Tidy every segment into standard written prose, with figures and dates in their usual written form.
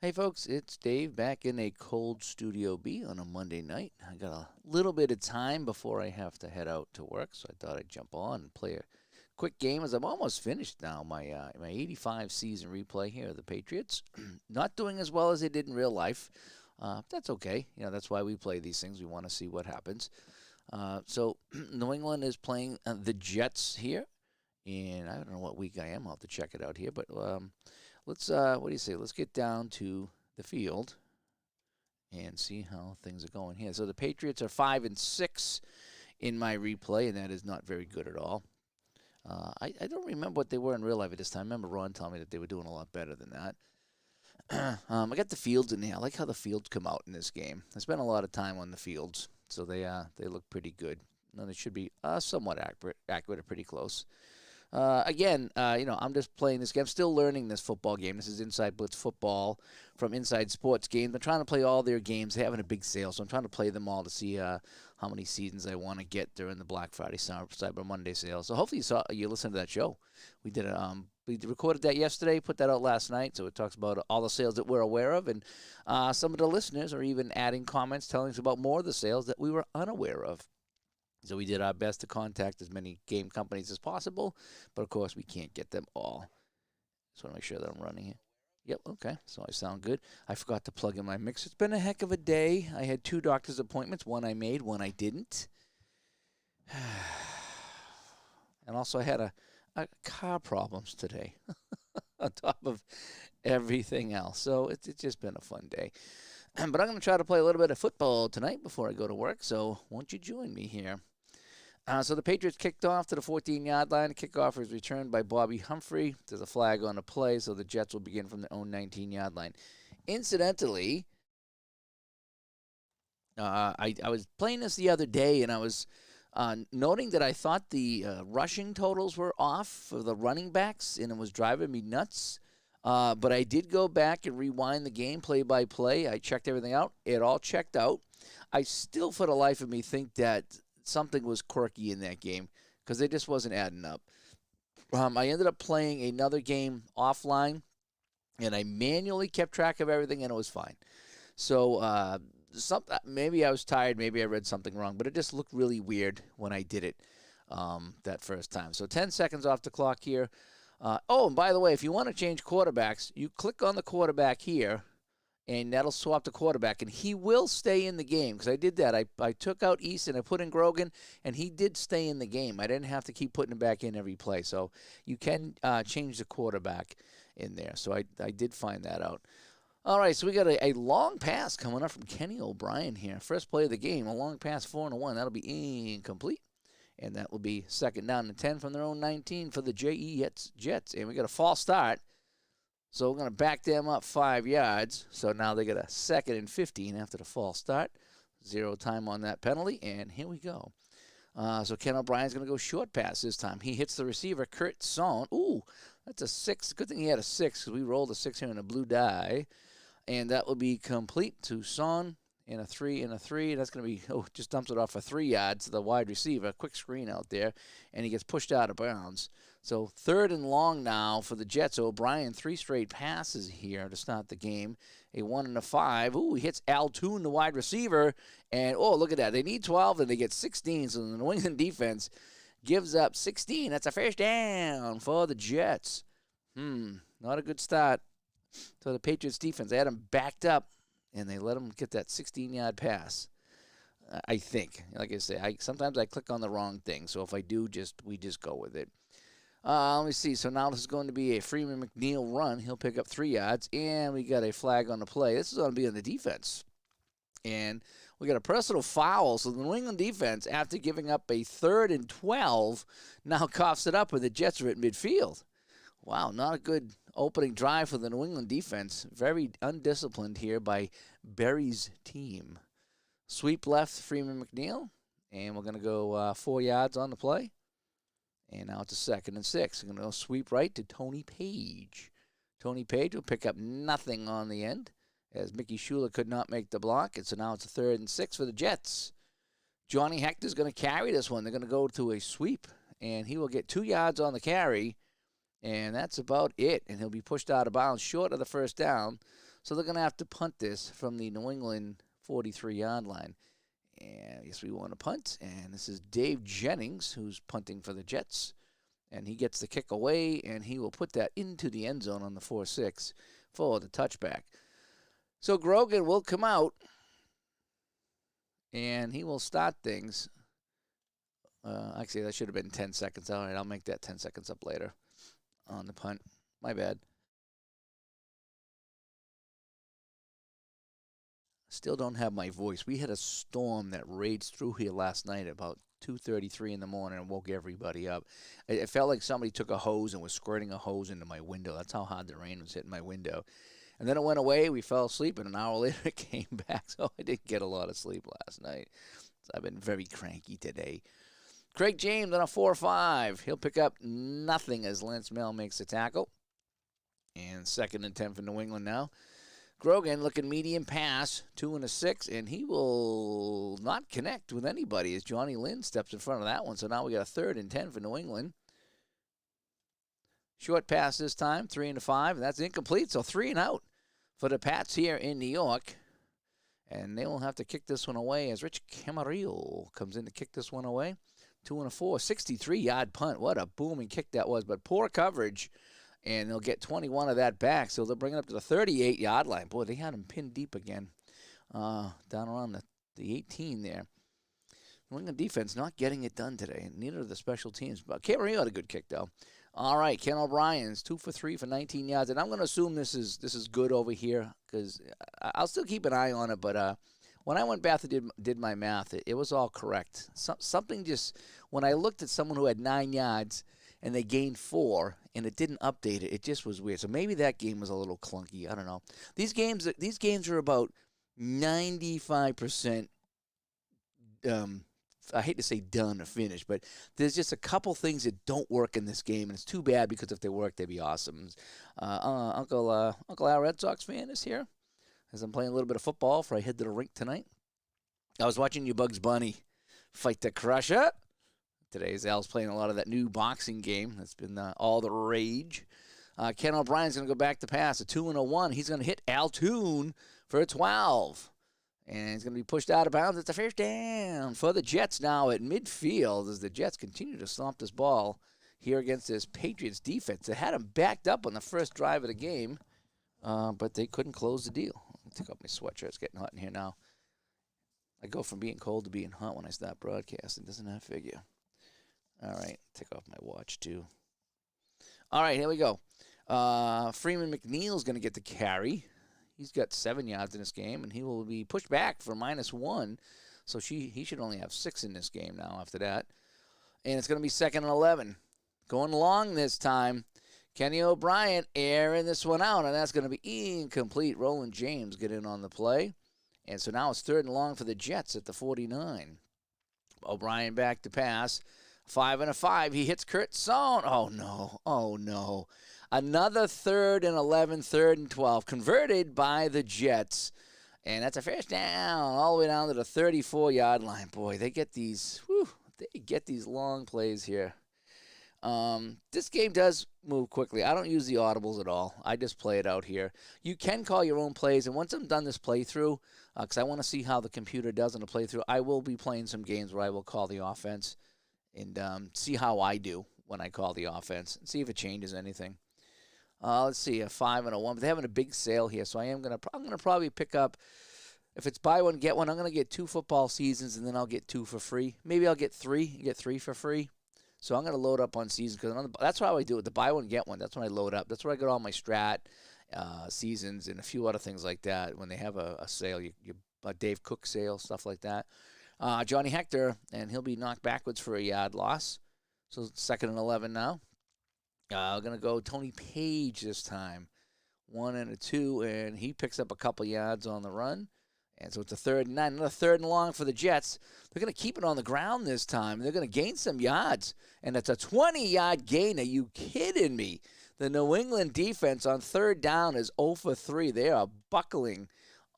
Hey folks, it's Dave back in a cold Studio B on a Monday night. I got a little bit of time before I have to head out to work, so I thought I'd jump on and play a quick game as I'm almost finished now. My 85 season replay here of the Patriots. Not doing as well as they did in real life. That's okay. That's why we play these things. We want to see what happens. So New England is playing the Jets here, and I don't know what week I am. I'll have to check it out here, but let's, what do you say? Let's get down to the field and see how things are going here. So the Patriots are 5-6 in my replay, and that is not very good at all. I don't remember what they were in real life at this time. I remember Ron telling me that they were doing a lot better than that. I got the fields in there. I like how the fields come out in this game. I spent a lot of time on the fields, so they look pretty good. And they should be somewhat accurate or pretty close. Again, I'm just playing this game. I'm still learning this football game. This is Inside Blitz Football from Inside Sports Games. I'm trying to play all their games. They're having a big sale, so I'm trying to play them all to see how many seasons I want to get during the Black Friday, Cyber Monday sale. So hopefully you listened to that show. We did we recorded that yesterday, put that out last night, so it talks about all the sales that we're aware of, and some of the listeners are even adding comments telling us about more of the sales that we were unaware of. So we did our best to contact as many game companies as possible, but of course we can't get them all. Just want to make sure that I'm running here. Yep, okay, so I sound good. I forgot to plug in my mix. It's been a heck of a day. I had 2 doctor's appointments. One I made, one I didn't. And also I had a car problems today on top of everything else. So it's just been a fun day. But I'm going to try to play a little bit of football tonight before I go to work, so won't you join me here? So the Patriots kicked off to the 14-yard line. The kickoff was returned by Bobby Humphrey. There's a flag on the play, so the Jets will begin from their own 19-yard line. Incidentally, I was playing this the other day, and I was noting that I thought the rushing totals were off for the running backs, and it was driving me nuts. But I did go back and rewind the game play by play. I checked everything out. It all checked out. I still, for the life of me, think that something was quirky in that game because it just wasn't adding up. I ended up playing another game offline, and I manually kept track of everything, and it was fine. So maybe I was tired, maybe I read something wrong, but it just looked really weird when I did it that first time. So 10 seconds off the clock here. And by the way, if you want to change quarterbacks, you click on the quarterback here, and that'll swap the quarterback, and he will stay in the game because I did that. I took out Easton, I put in Grogan, and he did stay in the game. I didn't have to keep putting him back in every play. So you can change the quarterback in there. So I did find that out. All right, so we got a long pass coming up from Kenny O'Brien here. First play of the game, a long pass, 4-1. That'll be incomplete. And that will be second down and 10 from their own 19 for the Jets. And we got a false start. So we're going to back them up 5 yards. So now they got a 2nd and 15 after the false start. 0 time on that penalty. And here we go. So Ken O'Brien's going to go short pass this time. He hits the receiver, Kurt Sohn. Ooh, that's a 6. Good thing he had a 6 because we rolled a 6 here in a blue die. And that will be complete to Sohn. And a 3 and a 3. That's going to be, just dumps it off for 3 yards to the wide receiver. Quick screen out there. And he gets pushed out of bounds. So 3rd and long now for the Jets. O'Brien, 3 straight passes here to start the game. A 1 and a 5. Ooh, he hits Al Toon, the wide receiver. And, look at that. They need 12 and they get 16. So the New England defense gives up 16. That's a first down for the Jets. Not a good start. So the Patriots defense, they had them backed up. And they let him get that 16-yard pass, I think. Like I say, sometimes I click on the wrong thing. So if I do, we just go with it. Let me see. So now this is going to be a Freeman McNeil run. He'll pick up 3 yards. And we got a flag on the play. This is going to be on the defense. And we got a personal foul. So the New England defense, after giving up a 3rd and 12, now coughs it up when the Jets are at midfield. Wow, not a good opening drive for the New England defense. Very undisciplined here by Berry's team. Sweep left, Freeman McNeil. And we're going to go 4 yards on the play. And now it's a 2nd and 6. We're going to go sweep right to Tony Page. Tony Page will pick up nothing on the end as Mickey Schuler could not make the block. And so now it's a 3rd and 6 for the Jets. Johnny Hector's going to carry this one. They're going to go to a sweep. And he will get 2 yards on the carry. And that's about it. And he'll be pushed out of bounds short of the first down. So they're going to have to punt this from the New England 43-yard line. And I guess we want to punt. And this is Dave Jennings, who's punting for the Jets. And he gets the kick away, and he will put that into the end zone on the 4-6 for the touchback. So Grogan will come out, and he will start things. Actually, that should have been 10 seconds. All right, I'll make that 10 seconds up later on the punt. My bad. Still don't have my voice. We had a storm that raged through here last night about 2:33 in the morning and woke everybody up. It felt like somebody took a hose and was squirting a hose into my window. That's how hard the rain was hitting my window. And then it went away. We fell asleep, and an hour later it came back. So I didn't get a lot of sleep last night. So I've been very cranky today. Craig James on a 4-5. He'll pick up nothing as Lance Mel makes the tackle. And 2nd and 10 for New England now. Grogan looking medium pass, 2 and a 6, and he will not connect with anybody as Johnny Lynn steps in front of that one. So now we got a 3rd and 10 for New England. Short pass this time, 3 and a 5, and that's incomplete. So 3 and out for the Pats here in New York. And they will have to kick this one away as Rich Camarillo comes in to kick this one away. 2 and a 4, 63-yard punt. What a booming kick that was, but poor coverage. And they'll get 21 of that back, so they'll bring it up to the 38-yard line. Boy, they had him pinned deep again, down around the 18 there. New England defense not getting it done today, neither of the special teams. But Camarillo had a good kick, though. All right, Ken O'Brien's 2 for 3 for 19 yards, and I'm going to assume this is good over here because I'll still keep an eye on it. But when I went back and did my math, it was all correct. Something just when I looked at someone who had 9 yards and they gained 4, and it didn't update it. It just was weird. So maybe that game was a little clunky. I don't know. These games are about 95%. I hate to say done or finished, but there's just a couple things that don't work in this game, and it's too bad because if they worked, they'd be awesome. Uncle Al Red Sox fan is here as I'm playing a little bit of football before I head to the rink tonight. I was watching you Bugs Bunny fight the Crusher. Today's Al's playing a lot of that new boxing game. That's been all the rage. Ken O'Brien's going to go back to pass. A 2 and a 1. He's going to hit Al Toon for a 12. And he's going to be pushed out of bounds. It's a first down for the Jets now at midfield as the Jets continue to stomp this ball here against this Patriots defense. They had him backed up on the first drive of the game, but they couldn't close the deal. I'll take off my sweatshirt. It's getting hot in here now. I go from being cold to being hot when I stop broadcasting. Doesn't that figure? All right, take off my watch, too. All right, here we go. Freeman McNeil's going to get the carry. He's got 7 yards in this game, and he will be pushed back for -1. So he should only have 6 in this game now after that. And it's going to be 2nd and 11. Going long this time. Kenny O'Brien airing this one out, and that's going to be incomplete. Roland James get in on the play. And so now it's 3rd and long for the Jets at the 49. O'Brien back to pass. 5 and a 5. He hits Kurt Sohn. Oh, no. Oh, no. Another 3rd and 11, 3rd and 12. Converted by the Jets. And that's a first down all the way down to the 34-yard line. Boy, they get these long plays here. This game does move quickly. I don't use the audibles at all. I just play it out here. You can call your own plays, and once I'm done this playthrough, because I want to see how the computer does in the playthrough, I will be playing some games where I will call the offense and see how I do when I call the offense and see if it changes anything. Let's see, a 5 and a 1. But they're having a big sale here, so I'm gonna probably pick up. If it's buy one get one, I'm gonna get 2 football seasons and then I'll get 2 for free. Maybe I'll get 3 and get 3 for free. So I'm gonna load up on seasons because that's how I do it. The buy one get one. That's when I load up. That's where I get all my strat seasons and a few other things like that. When they have a sale, a Dave Cook sale, stuff like that. Johnny Hector, and he'll be knocked backwards for a yard loss. So 2nd and 11 now. We're going to go Tony Page this time. 1 and a 2, and he picks up a couple yards on the run. And so it's a 3rd and 9. Another 3rd and long for the Jets. They're going to keep it on the ground this time. They're going to gain some yards. And it's a 20-yard gain. Are you kidding me? The New England defense on 3rd down is 0 for 3. They are buckling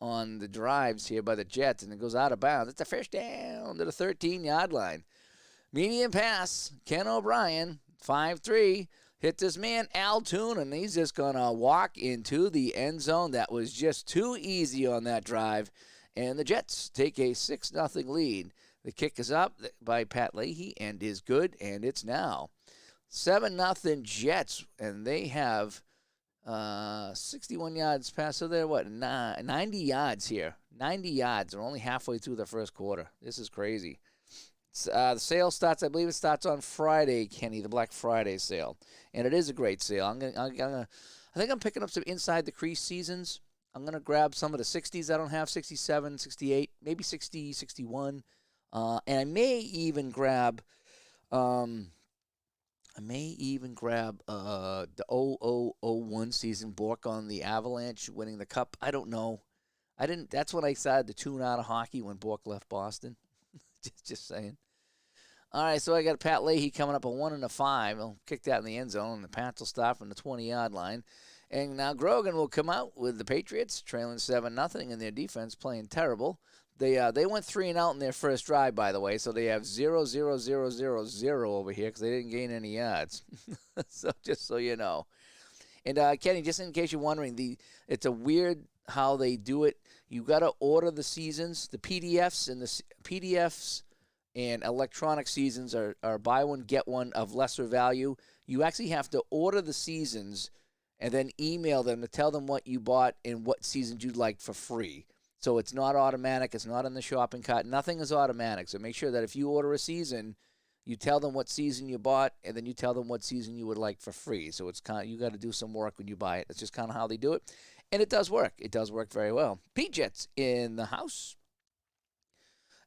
on the drives here by the Jets, and it goes out of bounds. It's a first down to the 13-yard line. Medium pass, Ken O'Brien, 5-3. hit this man, Al Toon, and he's just going to walk into the end zone. That was just too easy on that drive. And the Jets take a 6-0 lead. The kick is up by Pat Leahy and is good, and it's now 7-0 Jets, and they have 61 yards pass. So they're, 90 yards here. 90 yards. They're only halfway through the first quarter. This is crazy. The sale starts, I believe it starts on Friday, Kenny, the Black Friday sale. And it is a great sale. I think I'm picking up some inside the crease seasons. I'm going to grab some of the 60s I don't have, 67, 68, maybe 60, 61. And I may even grab the 0001 season, Bork on the Avalanche winning the Cup. I don't know. That's when I decided to tune out of hockey, when Bork left Boston. just saying. All right, so I got Pat Leahy coming up a 1 and a 5. He'll kick that in the end zone, and the Pats will start from the 20-yard line. And now Grogan will come out with the Patriots trailing 7-0, and their defense playing terrible. They went 3 and out in their first drive, by the way, so they have 0-0-0-0-0 over here because they didn't gain any yards. So just so you know. And Kenny, just in case you're wondering, it's a weird how they do it. You got to order the seasons, the PDFs, and the PDFs and electronic seasons are buy one get one of lesser value. You actually have to order the seasons and then email them to tell them what you bought and what seasons you'd like for free. So it's not automatic. It's not in the shopping cart. Nothing is automatic. So make sure that if you order a season, you tell them what season you bought, and then you tell them what season you would like for free. So it's you got to do some work when you buy it. That's just kind of how they do it. And it does work. It does work very well. P-Jets in the house.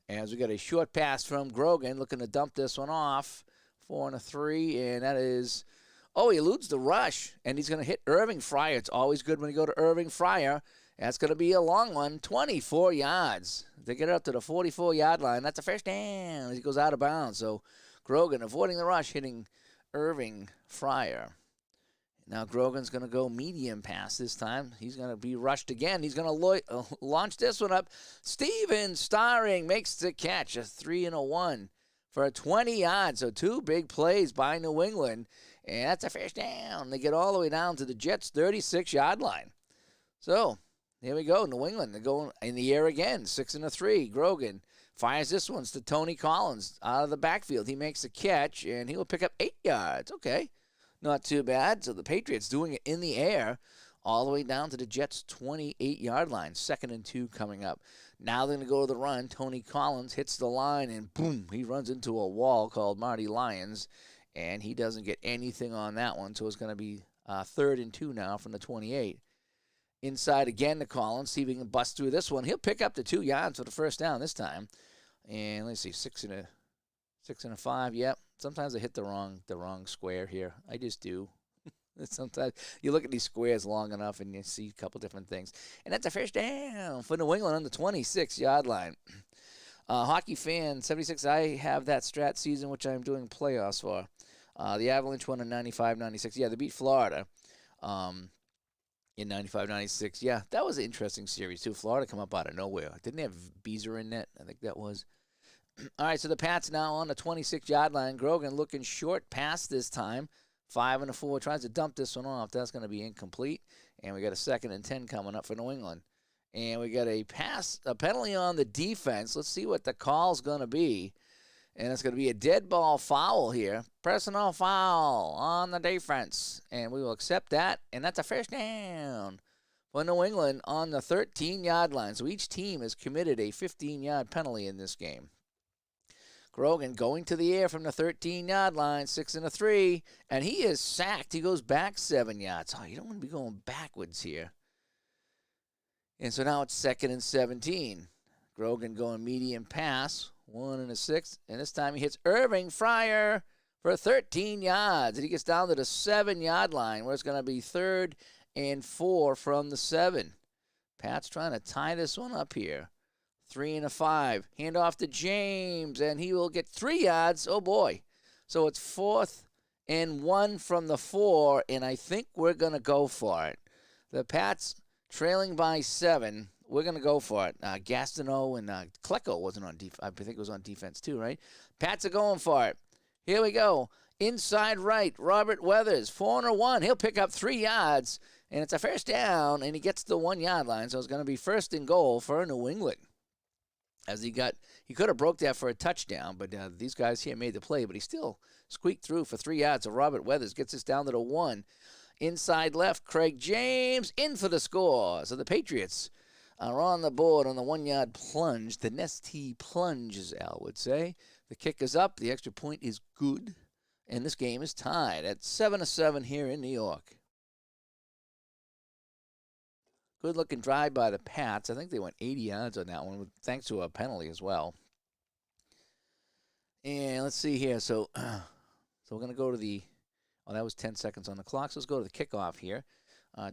As we got a short pass from Grogan, looking to dump this one off. 4 and a 3, and that is, he eludes the rush, and he's going to hit Irving Fryer. It's always good when you go to Irving Fryer. That's going to be a long one, 24 yards. They get it up to the 44-yard line. That's a first down as he goes out of bounds. So Grogan avoiding the rush, hitting Irving Fryer. Now Grogan's going to go medium pass this time. He's going to be rushed again. He's going to launch this one up. Steven Starring makes the catch, a 3 and a 1 for 20 yards. So 2 big plays by New England, and that's a first down. They get all the way down to the Jets' 36-yard line. So here we go. New England, they're going in the air again, 6 and a 3. Grogan fires this one to Tony Collins out of the backfield. He makes a catch, and he will pick up 8 yards. Okay. Not too bad. So the Patriots doing it in the air all the way down to the Jets' 28-yard line. 2nd and 2 coming up. Now they're going to go to the run. Tony Collins hits the line, and boom, he runs into a wall called Marty Lyons, and he doesn't get anything on that one. So it's going to be 3rd and 2 now from the 28. Inside again to Collins. See if he can bust through this one. He'll pick up the 2 yards for the first down this time. And let's see, 6 and a 5. Yep. Sometimes I hit the wrong square here. I just do. Sometimes you look at these squares long enough and you see a couple different things. And that's a first down for New England on the 26-yard line. Hockey fan, 76, I have that strat season, which I'm doing playoffs for. The Avalanche won in 95-96. Yeah, they beat Florida in 95-96. Yeah, that was an interesting series, too. Florida come up out of nowhere. Didn't they have Beezer in net? I think that was. All right, so the Pats now on the 26-yard line. Grogan looking short pass this time. 5 and a 4. Tries to dump this one off. That's going to be incomplete. And we got a 2nd and 10 coming up for New England. And we got a penalty on the defense. Let's see what the call's going to be. And it's going to be a dead ball foul here. Personal foul on the defense. And we will accept that. And that's a first down for New England on the 13-yard line. So each team has committed a 15-yard penalty in this game. Grogan going to the air from the 13-yard line, 6 and a 3, and he is sacked. He goes back 7 yards. Oh, you don't want to be going backwards here. And so now it's 2nd and 17. Grogan going medium pass, 1 and a 6, and this time he hits Irving Fryer for 13 yards, and he gets down to the 7-yard line, where it's going to be 3rd and 4 from the 7. Pat's trying to tie this one up here. 3 and a 5. Hand off to James, and he will get 3 yards. Oh, boy. So it's 4th and 1 from the 4, and I think we're going to go for it. The Pats trailing by 7. We're going to go for it. Gastineau and Klecko wasn't on defense. I think it was on defense too, right? Pats are going for it. Here we go. Inside right, Robert Weathers, 4-1. He'll pick up 3 yards, and it's a first down, and he gets to the 1-yard line, so it's going to be first and goal for New England. As he could have broke that for a touchdown, but these guys here made the play, but he still squeaked through for 3 yards. So Robert Weathers gets us down to the 1. Inside left, Craig James in for the score. So the Patriots are on the board on the 1-yard plunge. The Nestea plunge, as Al would say. The kick is up. The extra point is good. And this game is tied at 7-7 here in New York. Good-looking drive by the Pats. I think they went 80 yards on that one, thanks to a penalty as well. And let's see here. So we're going to go to the – that was 10 seconds on the clock. So let's go to the kickoff here.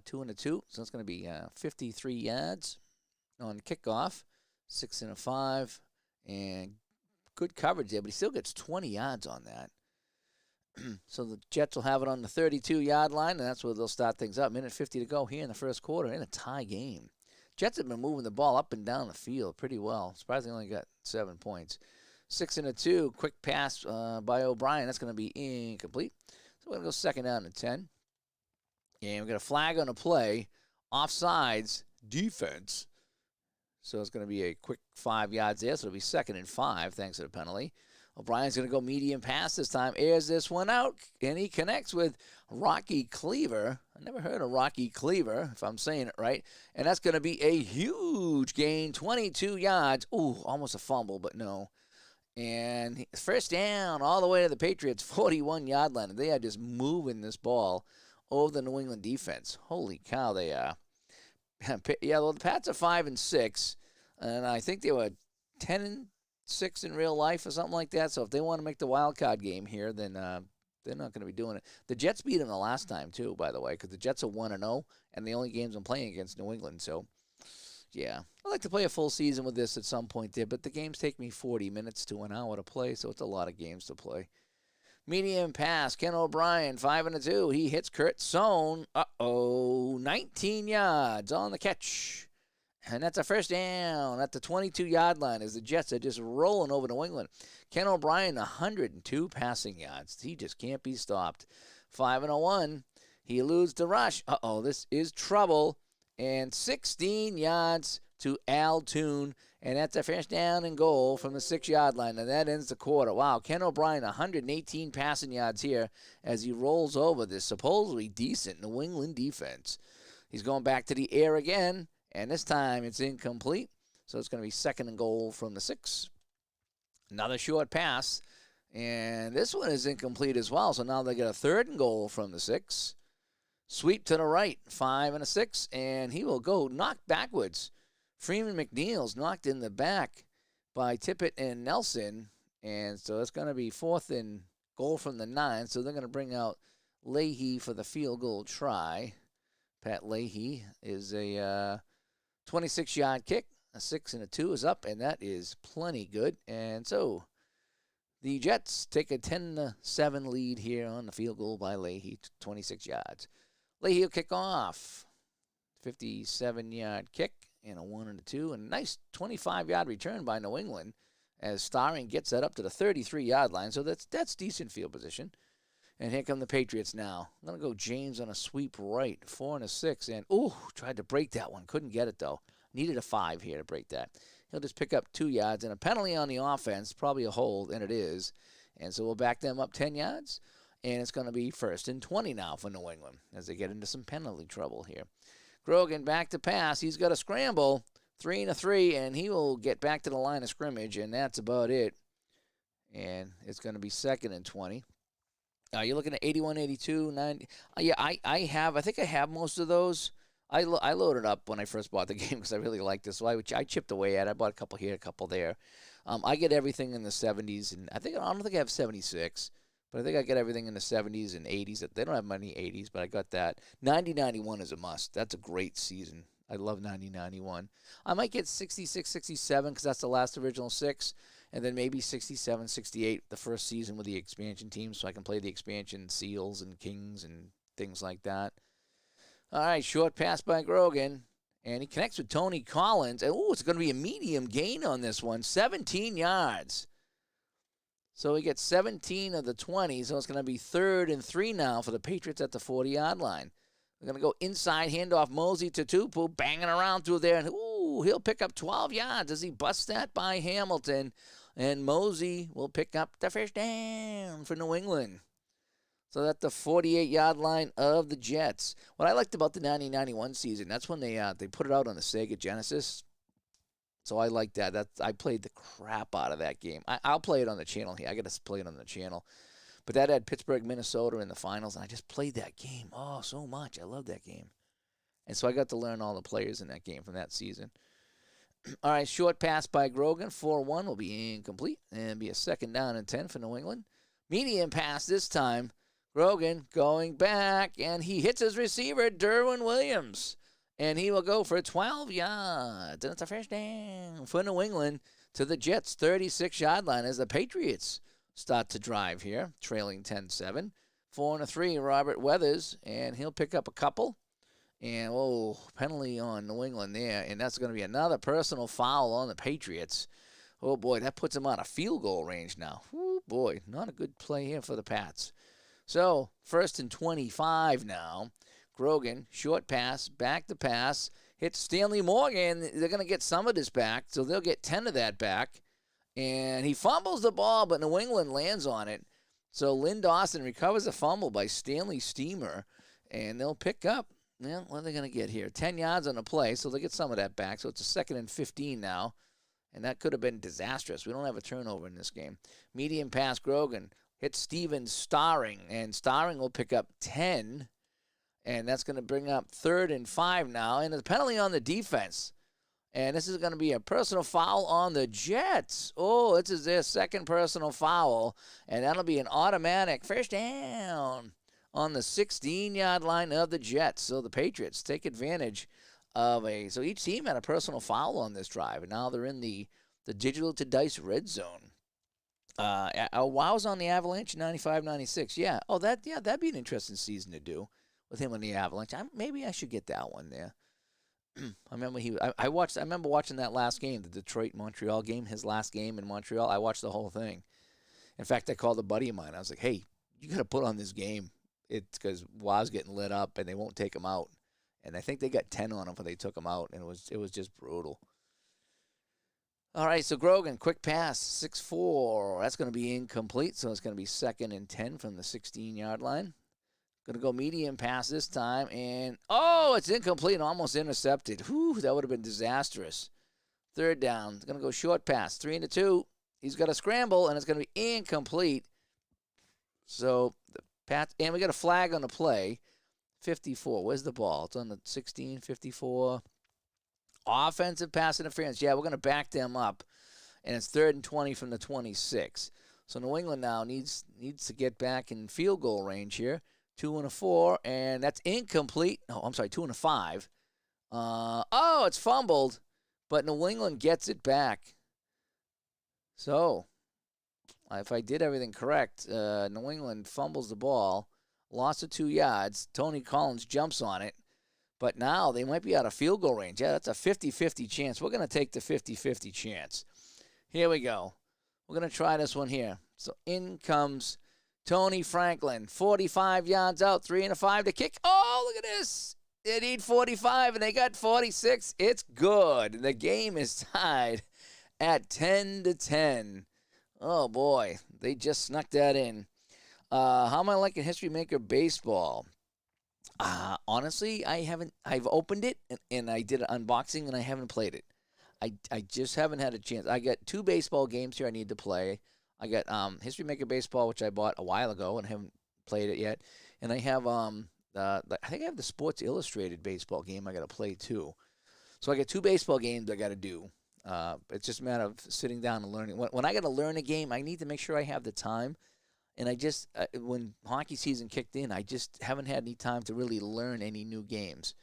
2 and a 2. So it's going to be 53 yards on kickoff. 6 and a 5. And good coverage there, but he still gets 20 yards on that. So the Jets will have it on the 32-yard line, and that's where they'll start things up. 1:50 to go here in the first quarter in a tie game. Jets have been moving the ball up and down the field pretty well. Surprisingly, only got 7 points. 6 and a 2, quick pass by O'Brien. That's going to be incomplete. So we're going to go second down and 10. And we've got a flag on the play. Offsides, defense. So it's going to be a quick 5 yards there. So it'll be second and 5 thanks to the penalty. O'Brien's going to go medium pass this time. Airs this one out, and he connects with Rocky Cleaver. I never heard of Rocky Cleaver, if I'm saying it right. And that's going to be a huge gain, 22 yards. Ooh, almost a fumble, but no. And first down all the way to the Patriots' 41-yard line. They are just moving this ball over the New England defense. Holy cow, they are. Yeah, well, the Pats are 5 and 6, and I think they were 10 and 6 in real life or something like that. So if they want to make the wild card game here, then they're not going to be doing it. The Jets beat them the last time too, by the way, because the Jets are 1-0, and the only games I'm playing against New England. So yeah, I like to play a full season with this at some point there, but the games take me 40 minutes to an hour to play, so it's a lot of games to play. Medium pass, Ken O'Brien, 5 and a 2. He hits Kurt Sohn. 19 yards on the catch. And that's a first down at the 22-yard line as the Jets are just rolling over New England. Ken O'Brien, 102 passing yards. He just can't be stopped. 5 and a 1. He eludes the rush. This is trouble. And 16 yards to Al Toon. And that's a first down and goal from the 6-yard line. And that ends the quarter. Wow, Ken O'Brien, 118 passing yards here as he rolls over this supposedly decent New England defense. He's going back to the air again. And this time it's incomplete. So it's going to be second and goal from the 6. Another short pass. And this one is incomplete as well. So now they get a third and goal from the 6. Sweep to the right. 5 and a 6. And he will go knocked backwards. Freeman McNeil's knocked in the back by Tippett and Nelson. And so it's going to be fourth and goal from the 9. So they're going to bring out Leahy for the field goal try. Pat Leahy is a 26-yard kick. A 6 and a 2 is up, and that is plenty good. And so the Jets take a 10-7 lead here on the field goal by Leahy, 26 yards. Leahy will kick off. 57-yard kick and a 1 and a 2. And a nice 25-yard return by New England as Starring gets that up to the 33-yard line. So that's decent field position. And here come the Patriots now. I'm going to go James on a sweep right. 4 and a 6. And, tried to break that one. Couldn't get it, though. Needed a 5 here to break that. He'll just pick up 2 yards. And a penalty on the offense. Probably a hold, and it is. And so we'll back them up 10 yards. And it's going to be first and 20 now for New England as they get into some penalty trouble here. Grogan back to pass. He's got a scramble. 3 and a 3. And he will get back to the line of scrimmage. And that's about it. And it's going to be second and 20. You're looking at 81, 82, 90. I think I have most of those. I loaded up when I first bought the game because I really liked this. So I chipped away at it. I bought a couple here, a couple there. I get everything in the 70s, and I don't think I have 76, but I think I get everything in the 70s and 80s. They don't have many 80s, but I got that. 90-91 is a must. That's a great season. I love 90-91. I might get 66, 67 because that's the last original 6. And then maybe 67, 68, the first season with the expansion team, so I can play the expansion Seals and Kings and things like that. All right, short pass by Grogan. And he connects with Tony Collins. And, it's going to be a medium gain on this one, 17 yards. So we get 17 of the 20, so it's going to be 3rd and 3 now for the Patriots at the 40-yard line. We're going to go inside, handoff Mosey to Tupu, banging around through there, and he'll pick up 12 yards as he busts that by Hamilton, and Mosey will pick up the first down for New England. So that's the 48-yard line of the Jets. What I liked about the 90-91 season, that's when they put it out on the Sega Genesis. So I like that. I played the crap out of that game. I'll play it on the channel here. I got to play it on the channel. But that had Pittsburgh, Minnesota in the finals, and I just played that game. Oh, so much. I love that game. And so I got to learn all the players in that game from that season. All right, short pass by Grogan. 4-1 will be incomplete and be a 2nd down and 10 for New England. Medium pass this time. Grogan going back, and he hits his receiver, Derwin Williams. And he will go for 12 yards. And it's a first down for New England to the Jets' 36-yard line as the Patriots start to drive here, trailing 10-7. 4-3, Robert Weathers, and he'll pick up a couple. And, penalty on New England there. And that's going to be another personal foul on the Patriots. Oh, boy, that puts them out of field goal range now. Oh, boy, not a good play here for the Pats. So, 1st and 25 now. Grogan, short pass, back to pass, hits Stanley Morgan. They're going to get some of this back, so they'll get 10 of that back. And he fumbles the ball, but New England lands on it. So Lynn Dawson recovers a fumble by Stanley Steamer, and they'll pick up, what are they going to get here? 10 yards on the play, so they'll get some of that back. So it's a 2nd and 15 now, and that could have been disastrous. We don't have a turnover in this game. Medium pass, Grogan hits Steven Starring, and Starring will pick up 10. And that's going to bring up 3rd and 5 now. And a penalty on the defense. And this is going to be a personal foul on the Jets. Oh, this is their 2nd personal foul. And that'll be an automatic first down on the 16-yard line of the Jets. So the Patriots take advantage of so each team had a personal foul on this drive. And now they're in the digital to dice red zone. Wow's on the Avalanche 95-96. Yeah. Oh, that'd be an interesting season to do. With him on the Avalanche, maybe I should get that one there. I remember I remember watching that last game, the Detroit-Montreal game, his last game in Montreal. I watched the whole thing. In fact, I called a buddy of mine. I was like, "Hey, you got to put on this game. It's because Wow's getting lit up, and they won't take him out." And I think they got 10 on him when they took him out, and it was just brutal. All right, so Grogan, quick pass, 6'4". That's going to be incomplete, so it's going to be 2nd and 10 from the 16-yard line. Going to go medium pass this time, and, it's incomplete and almost intercepted. Whew, that would have been disastrous. 3rd down. Going to go short pass, 3-2. He's got a scramble, and it's going to be incomplete. So, and we got a flag on the play. 54. Where's the ball? It's on the 16, 54. Offensive pass interference. Yeah, we're going to back them up, and it's 3rd and 20 from the 26. So, New England now needs to get back in field goal range here. 2-4, and that's incomplete. No, I'm sorry, 2-5. It's fumbled, but New England gets it back. So, if I did everything correct, New England fumbles the ball, lost of 2 yards. Tony Collins jumps on it, but now they might be out of field goal range. Yeah, that's a 50-50 chance. We're going to take the 50-50 chance. Here we go. We're going to try this one here. So, in comes Tony Franklin, 45 yards out, 3-5 to kick. Oh, look at this. They need 45, and they got 46. It's good. The game is tied at 10-10. Oh, boy. They just snuck that in. How am I liking History Maker Baseball? Honestly, I've opened it, and I did an unboxing, and I haven't played it. I just haven't had a chance. I got 2 baseball games here I need to play. I got History Maker Baseball, which I bought a while ago and haven't played it yet. And I have I think I have the Sports Illustrated baseball game I got to play too. So I got 2 baseball games I got to do. It's just a matter of sitting down and learning. When I got to learn a game, I need to make sure I have the time. And I just when hockey season kicked in, I just haven't had any time to really learn any new games.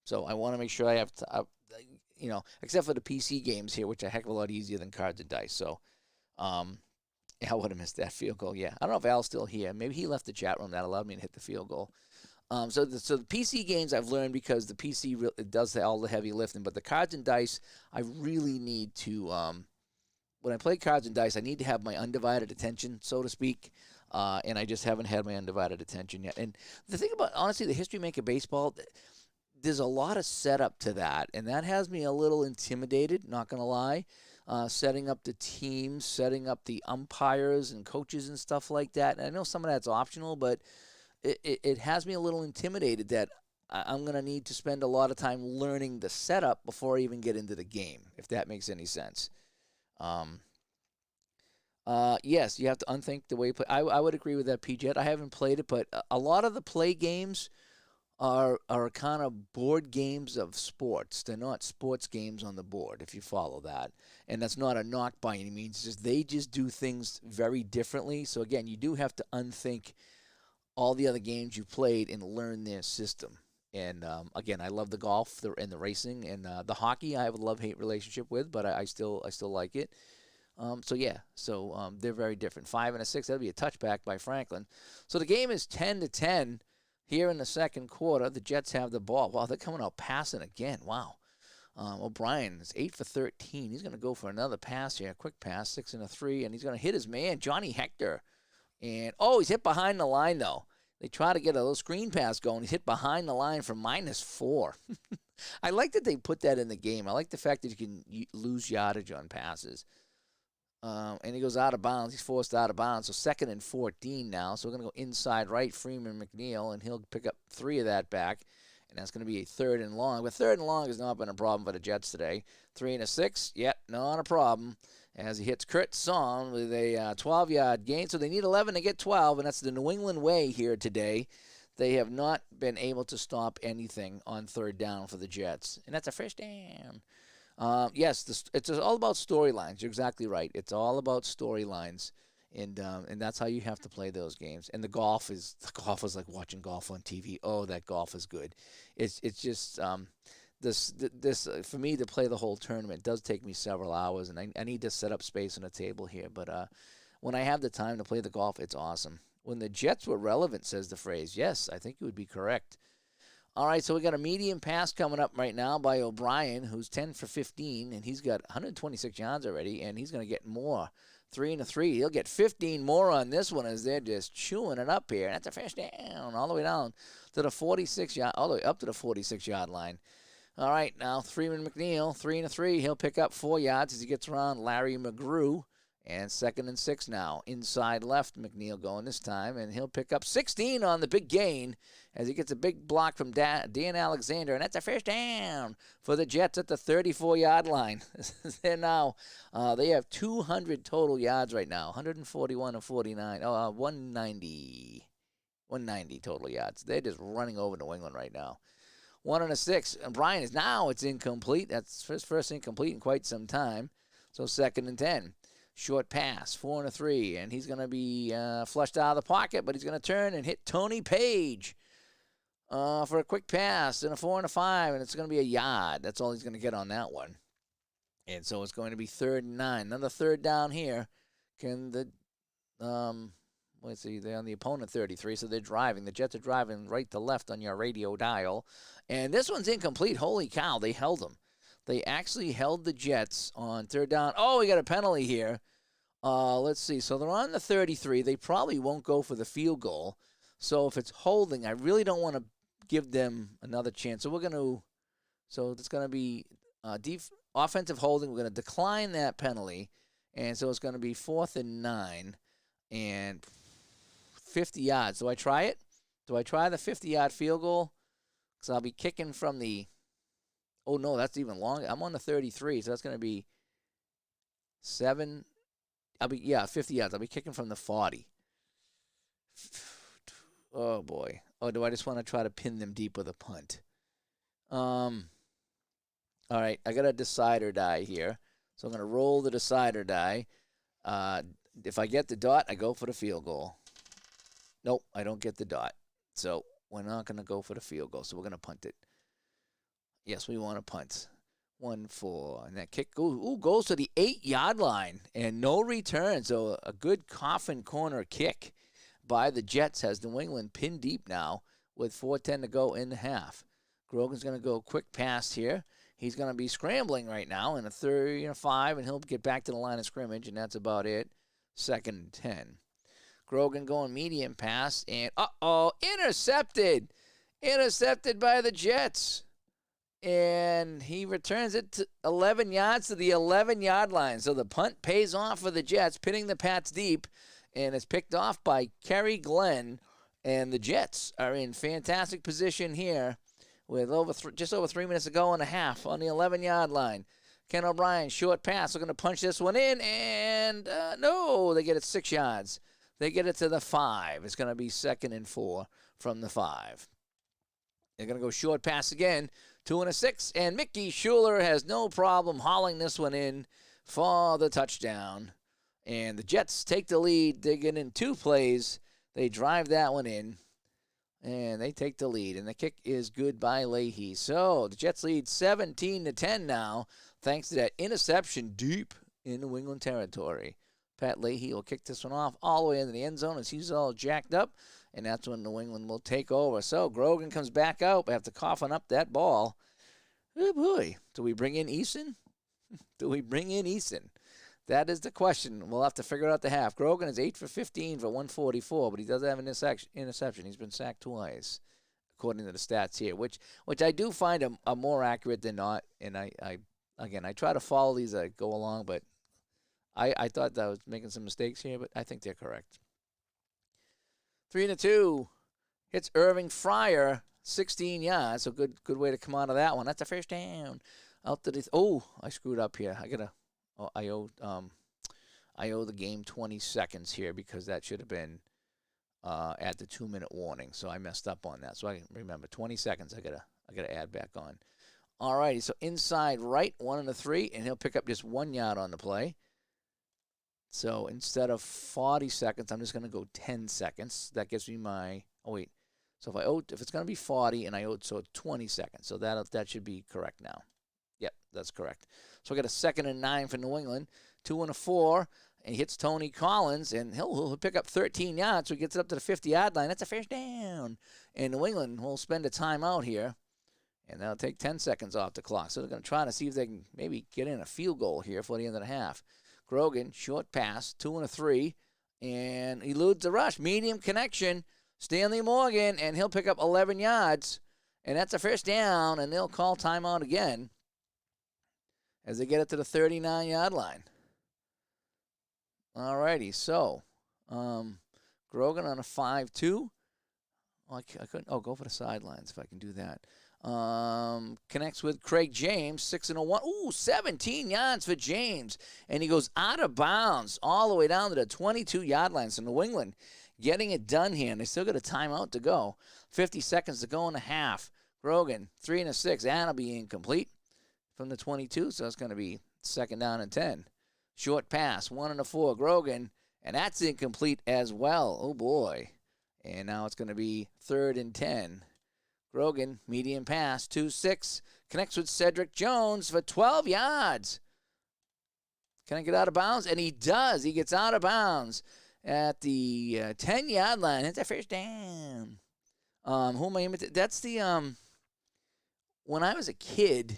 So I want to make sure I have except for the PC games here, which are a heck of a lot easier than cards and dice. So, I would have missed that field goal. Yeah, I don't know if Al's still here. Maybe he left the chat room. That allowed me to hit the field goal. So the PC games I've learned because the PC does all the heavy lifting. But the cards and dice, I really need to when I play cards and dice, I need to have my undivided attention, so to speak. And I just haven't had my undivided attention yet. And the thing about, honestly, the History Maker Baseball, there's a lot of setup to that. And that has me a little intimidated, not going to lie. Setting up the teams, setting up the umpires and coaches and stuff like that. And I know some of that's optional, but it has me a little intimidated that I'm going to need to spend a lot of time learning the setup before I even get into the game, if that makes any sense. Yes, you have to unthink the way you play. I would agree with that, PJ. I haven't played it, but a lot of the play games are kind of board games of sports. They're not sports games on the board, if you follow that. And that's not a knock by any means. It's just they just do things very differently. So, again, you do have to unthink all the other games you played and learn their system. And, again, I love the golf and the racing. And the hockey I have a love-hate relationship with, but I still like it. So they're very different. 5 and a 6, that'll be a touchback by Franklin. So the game is 10-10 here in the second quarter. The Jets have the ball. Wow, they're coming out passing again. Wow. O'Brien is 8 for 13. He's going to go for another pass here, a quick pass, 6 and a 3, and he's going to hit his man, Johnny Hector. And, he's hit behind the line, though. They try to get a little screen pass going. He's hit behind the line for -4. I like that they put that in the game. I like the fact that you can lose yardage on passes. And he goes out of bounds. He's forced out of bounds. So 2nd and 14 now. So we're going to go inside right, Freeman McNeil, and he'll pick up 3 of that back. And that's going to be a 3rd and long. But 3rd and long has not been a problem for the Jets today. 3 and a 6, yep, not a problem. As he hits Kurt Song with a 12-yard gain. So they need 11 to get 12, and that's the New England way here today. They have not been able to stop anything on 3rd down for the Jets. And that's a first down. Yes, it's all about storylines. You're exactly right. It's all about storylines, and that's how you have to play those games. And the golf is like watching golf on TV. Oh, that golf is good. It's just this for me to play the whole tournament does take me several hours, and I need to set up space on a table here. But when I have the time to play the golf, it's awesome. When the Jets were relevant, says the phrase. Yes, I think you would be correct. All right, so we got a medium pass coming up right now by O'Brien, who's 10 for 15, and he's got 126 yards already, and he's going to get more. 3 and a 3. He'll get 15 more on this one as they're just chewing it up here. That's a first down all the way down to the 46-yard, all the way up to the 46-yard line. All right, now Freeman McNeil, 3 and a 3. He'll pick up 4 yards as he gets around Larry McGrew. And 2nd and 6 now. Inside left, McNeil going this time. And he'll pick up 16 on the big gain as he gets a big block from Dan Alexander. And that's a first down for the Jets at the 34-yard line. They're now, they have 200 total yards right now. 141 and 49. 190. 190 total yards. They're just running over New England right now. 1 and a 6. And Brian is now, it's incomplete. That's his first incomplete in quite some time. So 2nd and 10. Short pass, 4 and a 3, and he's going to be flushed out of the pocket, but he's going to turn and hit Tony Page for a quick pass and a 4 and a 5, and it's going to be a yard. That's all he's going to get on that one. And so it's going to be 3rd and 9. Another 3rd down here. Can the let's see, they're on the opponent 33, so they're driving. The Jets are driving right to left on your radio dial, and this one's incomplete. Holy cow, they held him. They actually held the Jets on 3rd down. Oh, we got a penalty here. Let's see. So they're on the 33. They probably won't go for the field goal. So if it's holding, I really don't want to give them another chance. So it's going to be offensive holding. We're going to decline that penalty. And so it's going to be 4th and 9 and 50 yards. Do I try it? Do I try the 50-yard field goal? Because I'll be kicking from the... Oh, no, that's even longer. I'm on the 33, so that's going to be 7. 50 yards. I'll be kicking from the 40. Oh, boy. Oh, do I just want to try to pin them deep with a punt? All right, I got a decider die here. So I'm going to roll the decider die. If I get the dot, I go for the field goal. Nope, I don't get the dot. So we're not going to go for the field goal, so we're going to punt it. Yes, we want to punt. 1-4. And that kick goes to the 8-yard line and no return. So a good coffin corner kick by the Jets has New England pinned deep now with 4:10 to go in the half. Grogan's going to go quick pass here. He's going to be scrambling right now in a 3rd and 5, and he'll get back to the line of scrimmage, and that's about it. 2nd and 10. Grogan going medium pass, and intercepted. Intercepted by the Jets. And he returns it to 11 yards to the 11-yard line. So the punt pays off for the Jets, pitting the Pats deep, and it's picked off by Kerry Glenn. And the Jets are in fantastic position here with just over 3 minutes to go and a half on the 11-yard line. Ken O'Brien, short pass. They're going to punch this one in, and no, they get it 6 yards. They get it to the 5. It's going to be 2nd and 4 from the 5. They're going to go short pass again, 2 and a 6, and Mickey Schuler has no problem hauling this one in for the touchdown. And the Jets take the lead. They get in 2 plays. They drive that one in, and they take the lead. And the kick is good by Leahy. So the Jets lead 17-10 now, thanks to that interception deep in New England territory. Pat Leahy will kick this one off all the way into the end zone as he's all jacked up, and that's when New England will take over. So Grogan comes back out after coughing up that ball. Oh, boy. Do we bring in Eason? Do we bring in Eason? That is the question. We'll have to figure out the half. Grogan is 8 for 15 for 144, but he does have an interception. He's been sacked twice, according to the stats here, which I do find are more accurate than not. And I try to follow these as I go along, but I thought that I was making some mistakes here, but I think they're correct. 3-2 hits Irving Fryer, 16 yards. So good way to come out of that one. That's a first down. Out to the I screwed up here. I owe the game 20 seconds here because that should have been at the 2-minute warning. So I messed up on that. So I remember 20 seconds. I gotta add back on. All righty. So inside right, 1 and a 3, and he'll pick up just 1 yard on the play. So instead of 40 seconds, I'm just going to go 10 seconds. That gives me my So if it's going to be 40 and I owed 20 seconds. So that should be correct now. Yep, that's correct. So I got a 2nd and 9 for New England, 2 and a 4, and he hits Tony Collins, and he'll pick up 13 yards, so he gets it up to the 50-yard line. That's a first down. And New England will spend a timeout here, and that'll take 10 seconds off the clock. So they're going to try to see if they can maybe get in a field goal here for the end of the half. Grogan, short pass, 2 and a 3, and eludes the rush. Medium connection, Stanley Morgan, and he'll pick up 11 yards, and that's a first down, and they'll call timeout again as they get it to the 39-yard line. All righty, so Grogan on a 5-2. I couldn't. Go for the sidelines if I can do that. Connects with Craig James, 6 and a 1. 17 yards for James, and he goes out of bounds all the way down to the 22-yard line. So New England getting it done here, and they still got a timeout to go. 50 seconds to go in the half. Grogan, 3 and a 6, and it'll be incomplete from the 22, so it's going to be 2nd down and 10. Short pass, 1 and a 4. Grogan, and that's incomplete as well. Oh boy! And now it's going to be 3rd and 10. Grogan, medium pass, 2-6, connects with Cedric Jones for 12 yards. Can I get out of bounds? And he does. He gets out of bounds at the 10-yard line. It's a first down. Who am I imitating? That's the when I was a kid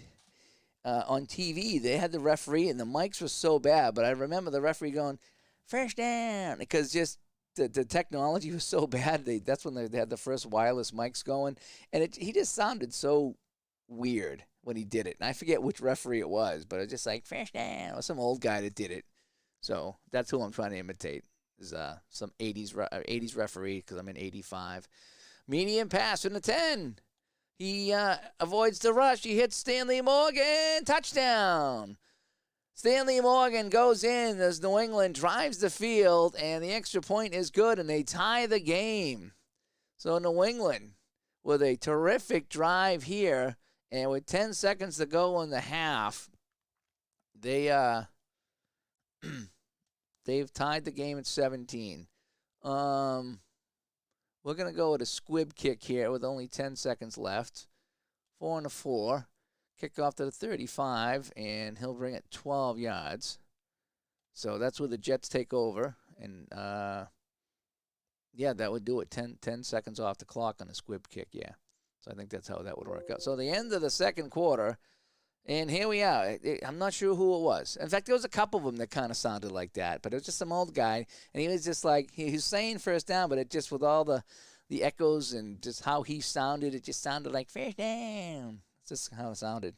on TV, they had the referee, and the mics were so bad, but I remember the referee going, first down, because just the technology was so bad. That's when they had the first wireless mics going, and he just sounded so weird when he did it. And I forget which referee it was, but it was just like, first down, or some old guy that did it. So that's who I'm trying to imitate, is some 80s referee, because I'm in 85. Medium pass in the 10. He avoids the rush. He hits Stanley Morgan. Touchdown. Stanley Morgan goes in as New England drives the field, and the extra point is good, and they tie the game. So New England with a terrific drive here, and with 10 seconds to go in the half, they've tied the game at 17. We're going to go with a squib kick here with only 10 seconds left. 4 and a 4. Kickoff to the 35, and he'll bring it 12 yards. So that's where the Jets take over. And, that would do it. 10 seconds off the clock on a squib kick, yeah. So I think that's how that would work out. So the end of the second quarter, And here we are. I'm not sure who it was. In fact, there was a couple of them that kind of sounded like that. But it was just some old guy, and he was just like he was saying first down, but it just with all the echoes and just how he sounded, it just sounded like first down. That's just how it sounded.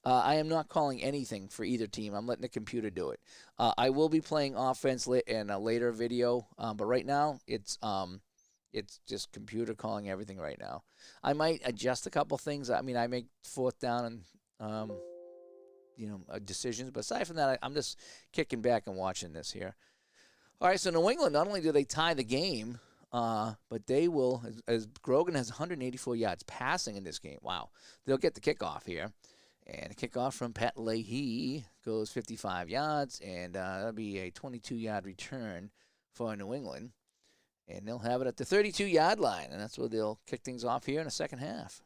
I am not calling anything for either team. I'm letting the computer do it. I will be playing offense in a later video, but right now it's just computer calling everything right now. I might adjust a couple things. I mean, I make fourth down and decisions, but aside from that, I'm just kicking back and watching this here. All right, so New England, not only do they tie the game, but they will, as Grogan has 184 yards passing in this game. Wow. They'll get the kickoff here. And a kickoff from Pat Leahy goes 55 yards, and that'll be a 22-yard return for New England. And they'll have it at the 32-yard line, and that's where they'll kick things off here in the second half.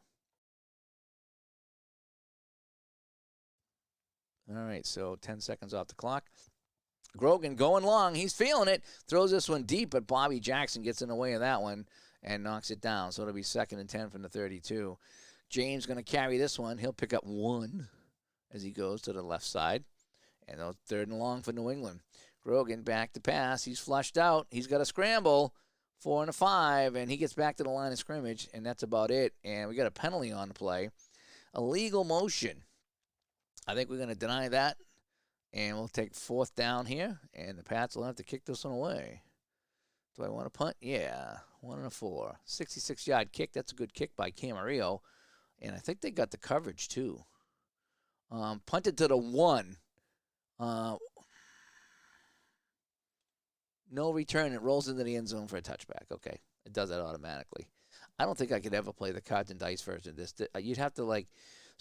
All right, so 10 seconds off the clock. Grogan going long. He's feeling it. Throws this one deep, but Bobby Jackson gets in the way of that one and knocks it down. So it'll be 2nd and 10 from the 32. James going to carry this one. He'll pick up 1 as he goes to the left side. And 3rd and long for New England. Grogan back to pass. He's flushed out. He's got a scramble. 4 and a 5, and he gets back to the line of scrimmage, and that's about it. And we got a penalty on the play. Illegal motion. I think we're going to deny that. And we'll take 4th down here, and the Pats will have to kick this one away. Do I want to punt? Yeah, 1 and a 4. 66-yard kick. That's a good kick by Camarillo. And I think they got the coverage, too. Punted to the 1. No return. It rolls into the end zone for a touchback. Okay, it does that automatically. I don't think I could ever play the cards and dice version of this. You'd have to,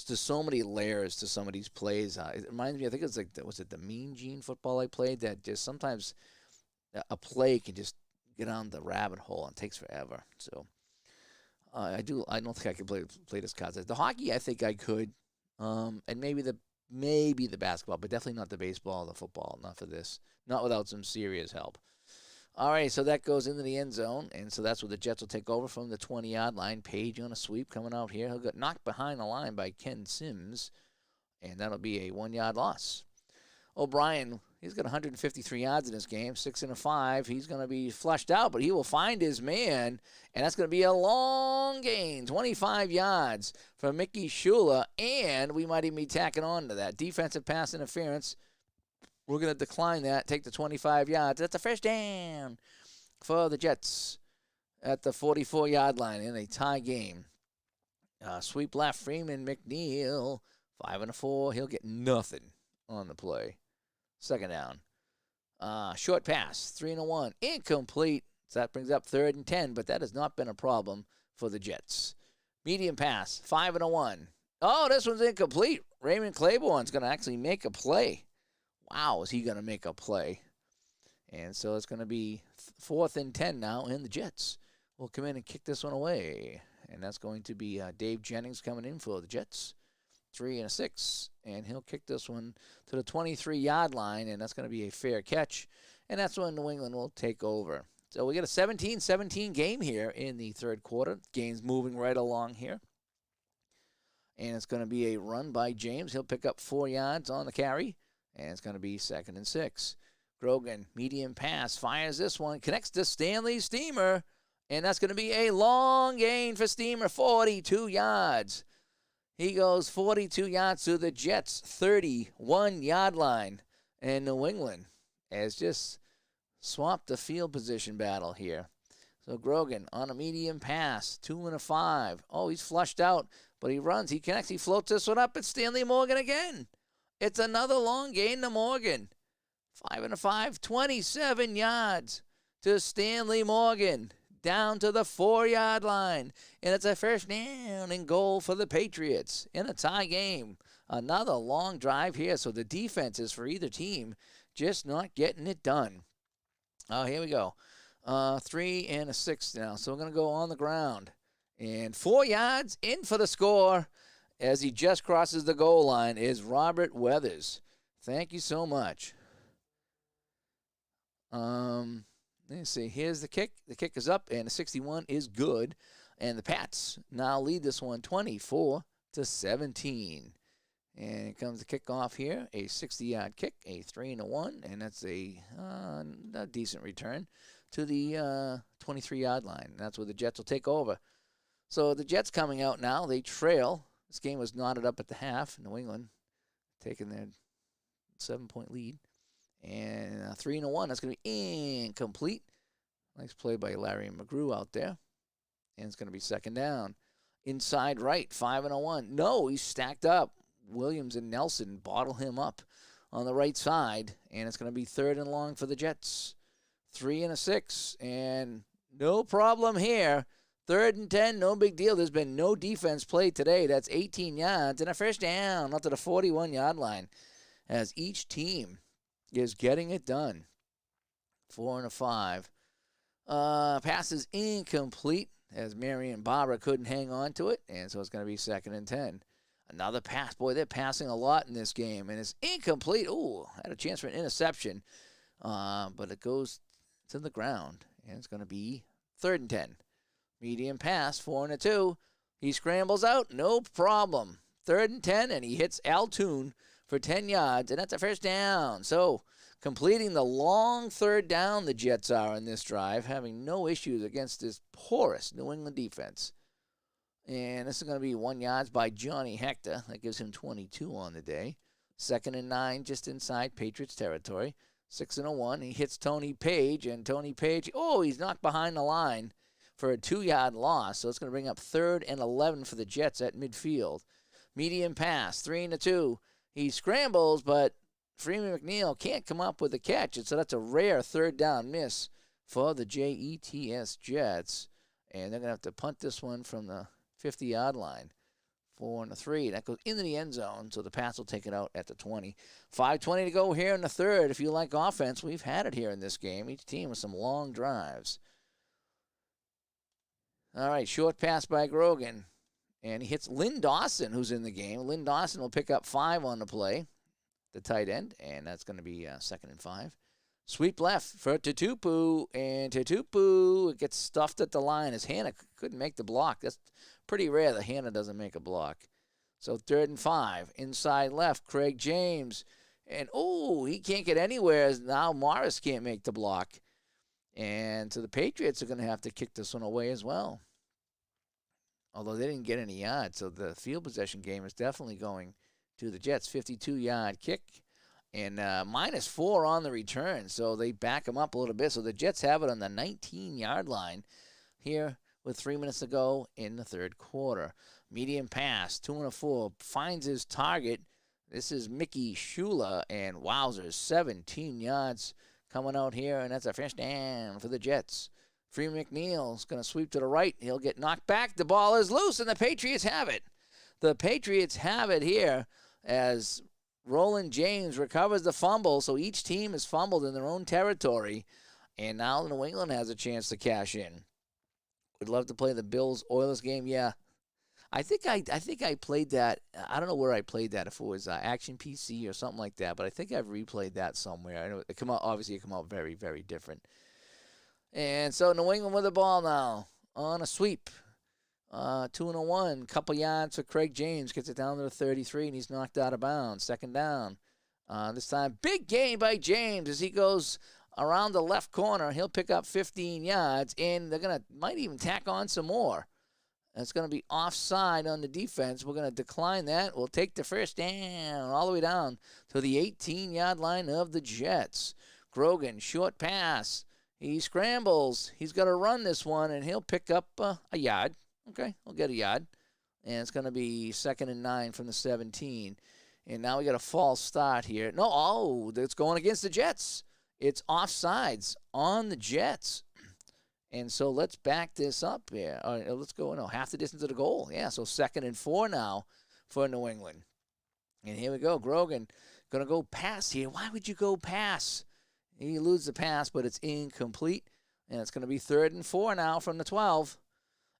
there's so many layers to some of these plays. It reminds me, I think it's was it the Mean Gene football I played? That just sometimes a play can just get on the rabbit hole and takes forever. So I don't think I could play this cards. The hockey, I think I could, and maybe the basketball, but definitely not the baseball, the football. Not for this. Not without some serious help. All right, so that goes into the end zone, and so that's where the Jets will take over from the 20-yard line. Page on a sweep coming out here. He'll get knocked behind the line by Ken Sims, and that'll be a 1-yard loss. O'Brien, he's got 153 yards in this game, 6 and a 5. He's going to be flushed out, but he will find his man, and that's going to be a long gain, 25 yards for Mickey Shula, and we might even be tacking on to that. Defensive pass interference. We're going to decline that, take the 25 yards. That's a first down for the Jets at the 44-yard line in a tie game. Sweep left, Freeman, McNeil, 5 and a 4. He'll get nothing on the play. 2nd down. Short pass, 3 and a 1. Incomplete. So that brings up 3rd and 10, but that has not been a problem for the Jets. Medium pass, 5 and a 1. Oh, this one's incomplete. Raymond Claiborne's going to actually make a play. Wow, is he going to make a play? And so it's going to be 4th and 10 now, and the Jets will come in and kick this one away. And that's going to be Dave Jennings coming in for the Jets. 3 and a 6, and he'll kick this one to the 23-yard line, and that's going to be a fair catch. And that's when New England will take over. So we got a 17-17 game here in the 3rd quarter. Game's moving right along here. And it's going to be a run by James. He'll pick up 4 yards on the carry. And it's going to be 2nd and 6. Grogan, medium pass, fires this one, connects to Stanley Steamer. And that's going to be a long gain for Steamer, 42 yards. He goes 42 yards to the Jets' 31-yard line. And New England has just swapped the field position battle here. So Grogan on a medium pass, 2 and a 5. Oh, he's flushed out, but he runs. He connects. He floats this one up. It's Stanley Morgan again. It's another long gain to Morgan. 5 and a 5, 27 yards to Stanley Morgan. Down to the 4-yard line. And it's a first down and goal for the Patriots in a tie game. Another long drive here. So the defenses for either team just not getting it done. Oh, here we go. 3 and a 6 now. So we're going to go on the ground. And 4 yards in for the score. As he just crosses the goal line is Robert Weathers. Thank you so much. Let's see. Here's the kick. The kick is up, and the 61 is good. And the Pats now lead this one 24-17. And it comes the kickoff here, a 60-yard kick, a 3-1, and that's a decent return to the 23-yard line. And that's where the Jets will take over. So the Jets coming out now. They trail. This game was knotted up at the half. New England taking their 7-point lead. And 3-1. That's going to be incomplete. Nice play by Larry McGrew out there. And it's going to be second down. Inside right, 5-1. No, he's stacked up. Williams and Nelson bottle him up on the right side. And it's going to be third and long for the Jets. 3-6. And no problem here. 3rd and 10, no big deal. There's been no defense played today. That's 18 yards and a first down up to the 41-yard line as each team is getting it done. 4-5. Pass is incomplete as Marion Barber couldn't hang on to it, and so it's going to be 2nd and 10. Another pass. Boy, they're passing a lot in this game, and it's incomplete. Ooh, had a chance for an interception, but it goes to the ground, and it's going to be 3rd and 10. Medium pass, 4-2. He scrambles out, no problem. 3rd and 10, and he hits Altoon for 10 yards, and that's a first down. So completing the long 3rd down the Jets are in this drive, having no issues against this porous New England defense. And this is going to be 1 yard by Johnny Hector. That gives him 22 on the day. 2nd and 9, just inside Patriots territory. 6-1. He hits Tony Page, and Tony Page, he's knocked behind the line for a 2-yard loss. So it's going to bring up 3rd and 11 for the Jets at midfield. Medium pass, 3-2. He scrambles, but Freeman McNeil can't come up with a catch. And so that's a rare 3rd down miss for the Jets Jets. And they're going to have to punt this one from the 50-yard line. 4-3. That goes into the end zone, so the pass will take it out at the 20. 5:20 to go here in the 3rd. If you like offense, we've had it here in this game. Each team with some long drives. All right, short pass by Grogan. And he hits Lynn Dawson, who's in the game. Lynn Dawson will pick up 5 on the play, the tight end, and that's going to be 2nd and 5. Sweep left for Tutupu, and Tutupu gets stuffed at the line as Hannah couldn't make the block. That's pretty rare that Hannah doesn't make a block. So 3rd and 5, inside left, Craig James. And, he can't get anywhere as now Morris can't make the block. And so the Patriots are going to have to kick this one away as well. Although they didn't get any yards, so the field possession game is definitely going to the Jets. 52-yard kick and -4 on the return, so they back them up a little bit. So the Jets have it on the 19-yard line here with 3 minutes to go in the 3rd quarter. Medium pass, 2-4, finds his target. This is Mickey Shula, and wowzers, 17 yards coming out here, and that's a first down for the Jets. Freeman McNeil's going to sweep to the right. He'll get knocked back. The ball is loose, and the Patriots have it. The Patriots have it here as Roland James recovers the fumble, so each team is fumbled in their own territory, and now New England has a chance to cash in. Would love to play the Bills-Oilers game. Yeah, I think I played that. I don't know where I played that, if it was Action PC or something like that, but I think I've replayed that somewhere. I know it come out very, very different. And so New England with the ball now on a sweep. 2-1, couple yards for Craig James, gets it down to the 33, and he's knocked out of bounds. 2nd down. This time, big gain by James as he goes around the left corner. He'll pick up 15 yards, and they're might even tack on some more. It's going to be offside on the defense. We're going to decline that. We'll take the first down all the way down to the 18-yard line of the Jets. Grogan, short pass. He scrambles. He's got to run this one, and he'll pick up a yard. Okay, we'll get a yard. And it's going to be 2nd and 9 from the 17. And now we got a false start here. No, it's going against the Jets. It's offsides on the Jets. And so let's back this up here. Let's go, half the distance to the goal. Yeah, so 2nd and 4 now for New England. And here we go. Grogan going to go pass here. Why would you go pass? He loses the pass, but it's incomplete. And it's going to be 3rd and 4 now from the 12.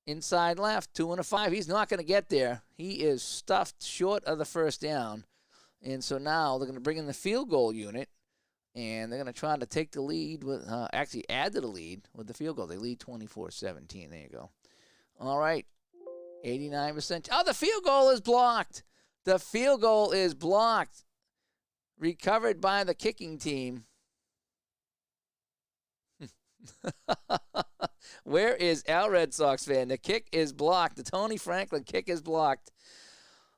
Inside left, 2-5. He's not going to get there. He is stuffed short of the first down. And so now they're going to bring in the field goal unit. And they're going to try to take the lead, actually add to the lead with the field goal. They lead 24-17. There you go. All right. 89%. Oh, the field goal is blocked. The field goal is blocked. Recovered by the kicking team. Where is our Red Sox fan? The kick is blocked. The Tony Franklin kick is blocked.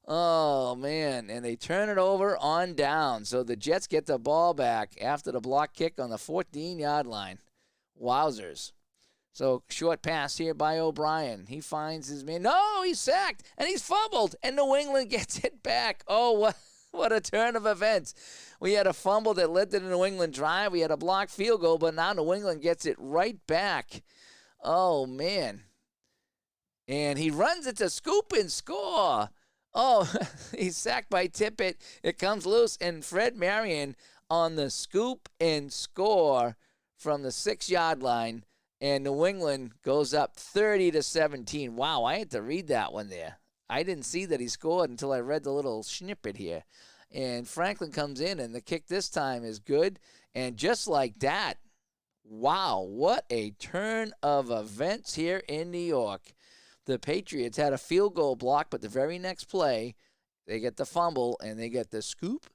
Oh, man. And they turn it over on down. So the Jets get the ball back after the block kick on the 14-yard line. Wowzers. So short pass here by O'Brien. He finds his man. No, he's sacked. And he's fumbled. And New England gets it back. Oh, what a turn of events. We had a fumble that led to the New England drive. We had a blocked field goal, but now New England gets it right back. Oh, man. And he runs it to scoop and score. Oh, he's sacked by Tippett. It comes loose, and Fred Marion on the scoop and score from the 6-yard line, and New England goes up 30-17. Wow, I had to read that one there. I didn't see that he scored until I read the little snippet here. And Franklin comes in, and the kick this time is good. And just like that, wow, what a turn of events here in New York. The Patriots had a field goal block, but the very next play, they get the fumble, and they get the scoop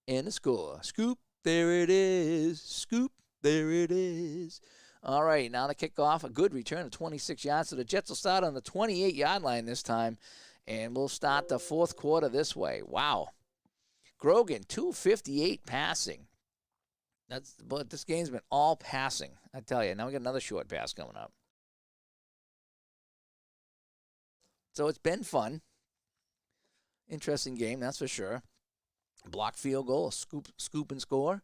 and the score. Scoop, there it is. Scoop, there it is. All right, now the kickoff, a good return of 26 yards. So the Jets will start on the 28-yard line this time, and we'll start the fourth quarter this way. Wow. Grogan, 258 passing. But this game's been all passing, I tell you. Now we got another short pass coming up. So it's been fun. Interesting game, that's for sure. Block field goal, scoop and score.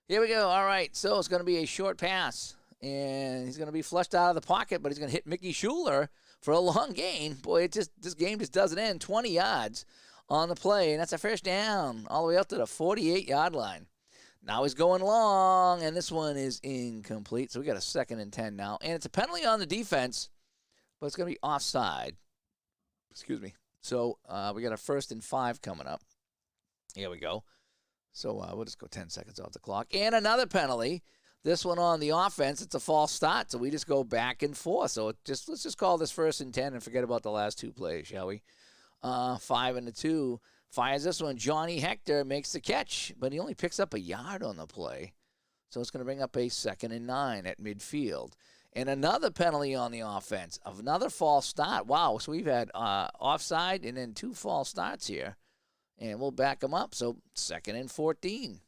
Here we go. All right, so it's going to be a short pass. And he's going to be flushed out of the pocket, but he's going to hit Mickey Schuler for a long gain. Boy, this game just doesn't end. 20 yards on the play, and that's a first down all the way up to the 48-yard line. Now he's going long, and this one is incomplete. So we got a 2nd and 10 now. And it's a penalty on the defense, but it's going to be offside. Excuse me. So we got a 1st and 5 coming up. Here we go. So we'll just go 10 seconds off the clock. And another penalty. This one on the offense, it's a false start, so we just go back and forth. So let's just call this 1st and 10 and forget about the last 2 plays, shall we? 5 and 2. Fires this one. Johnny Hector makes the catch, but he only picks up a yard on the play. So it's going to bring up a 2nd and 9 at midfield. And another penalty on the offense of another false start. Wow, so we've had offside and then 2 false starts here. And we'll back them up. So 2nd and 14.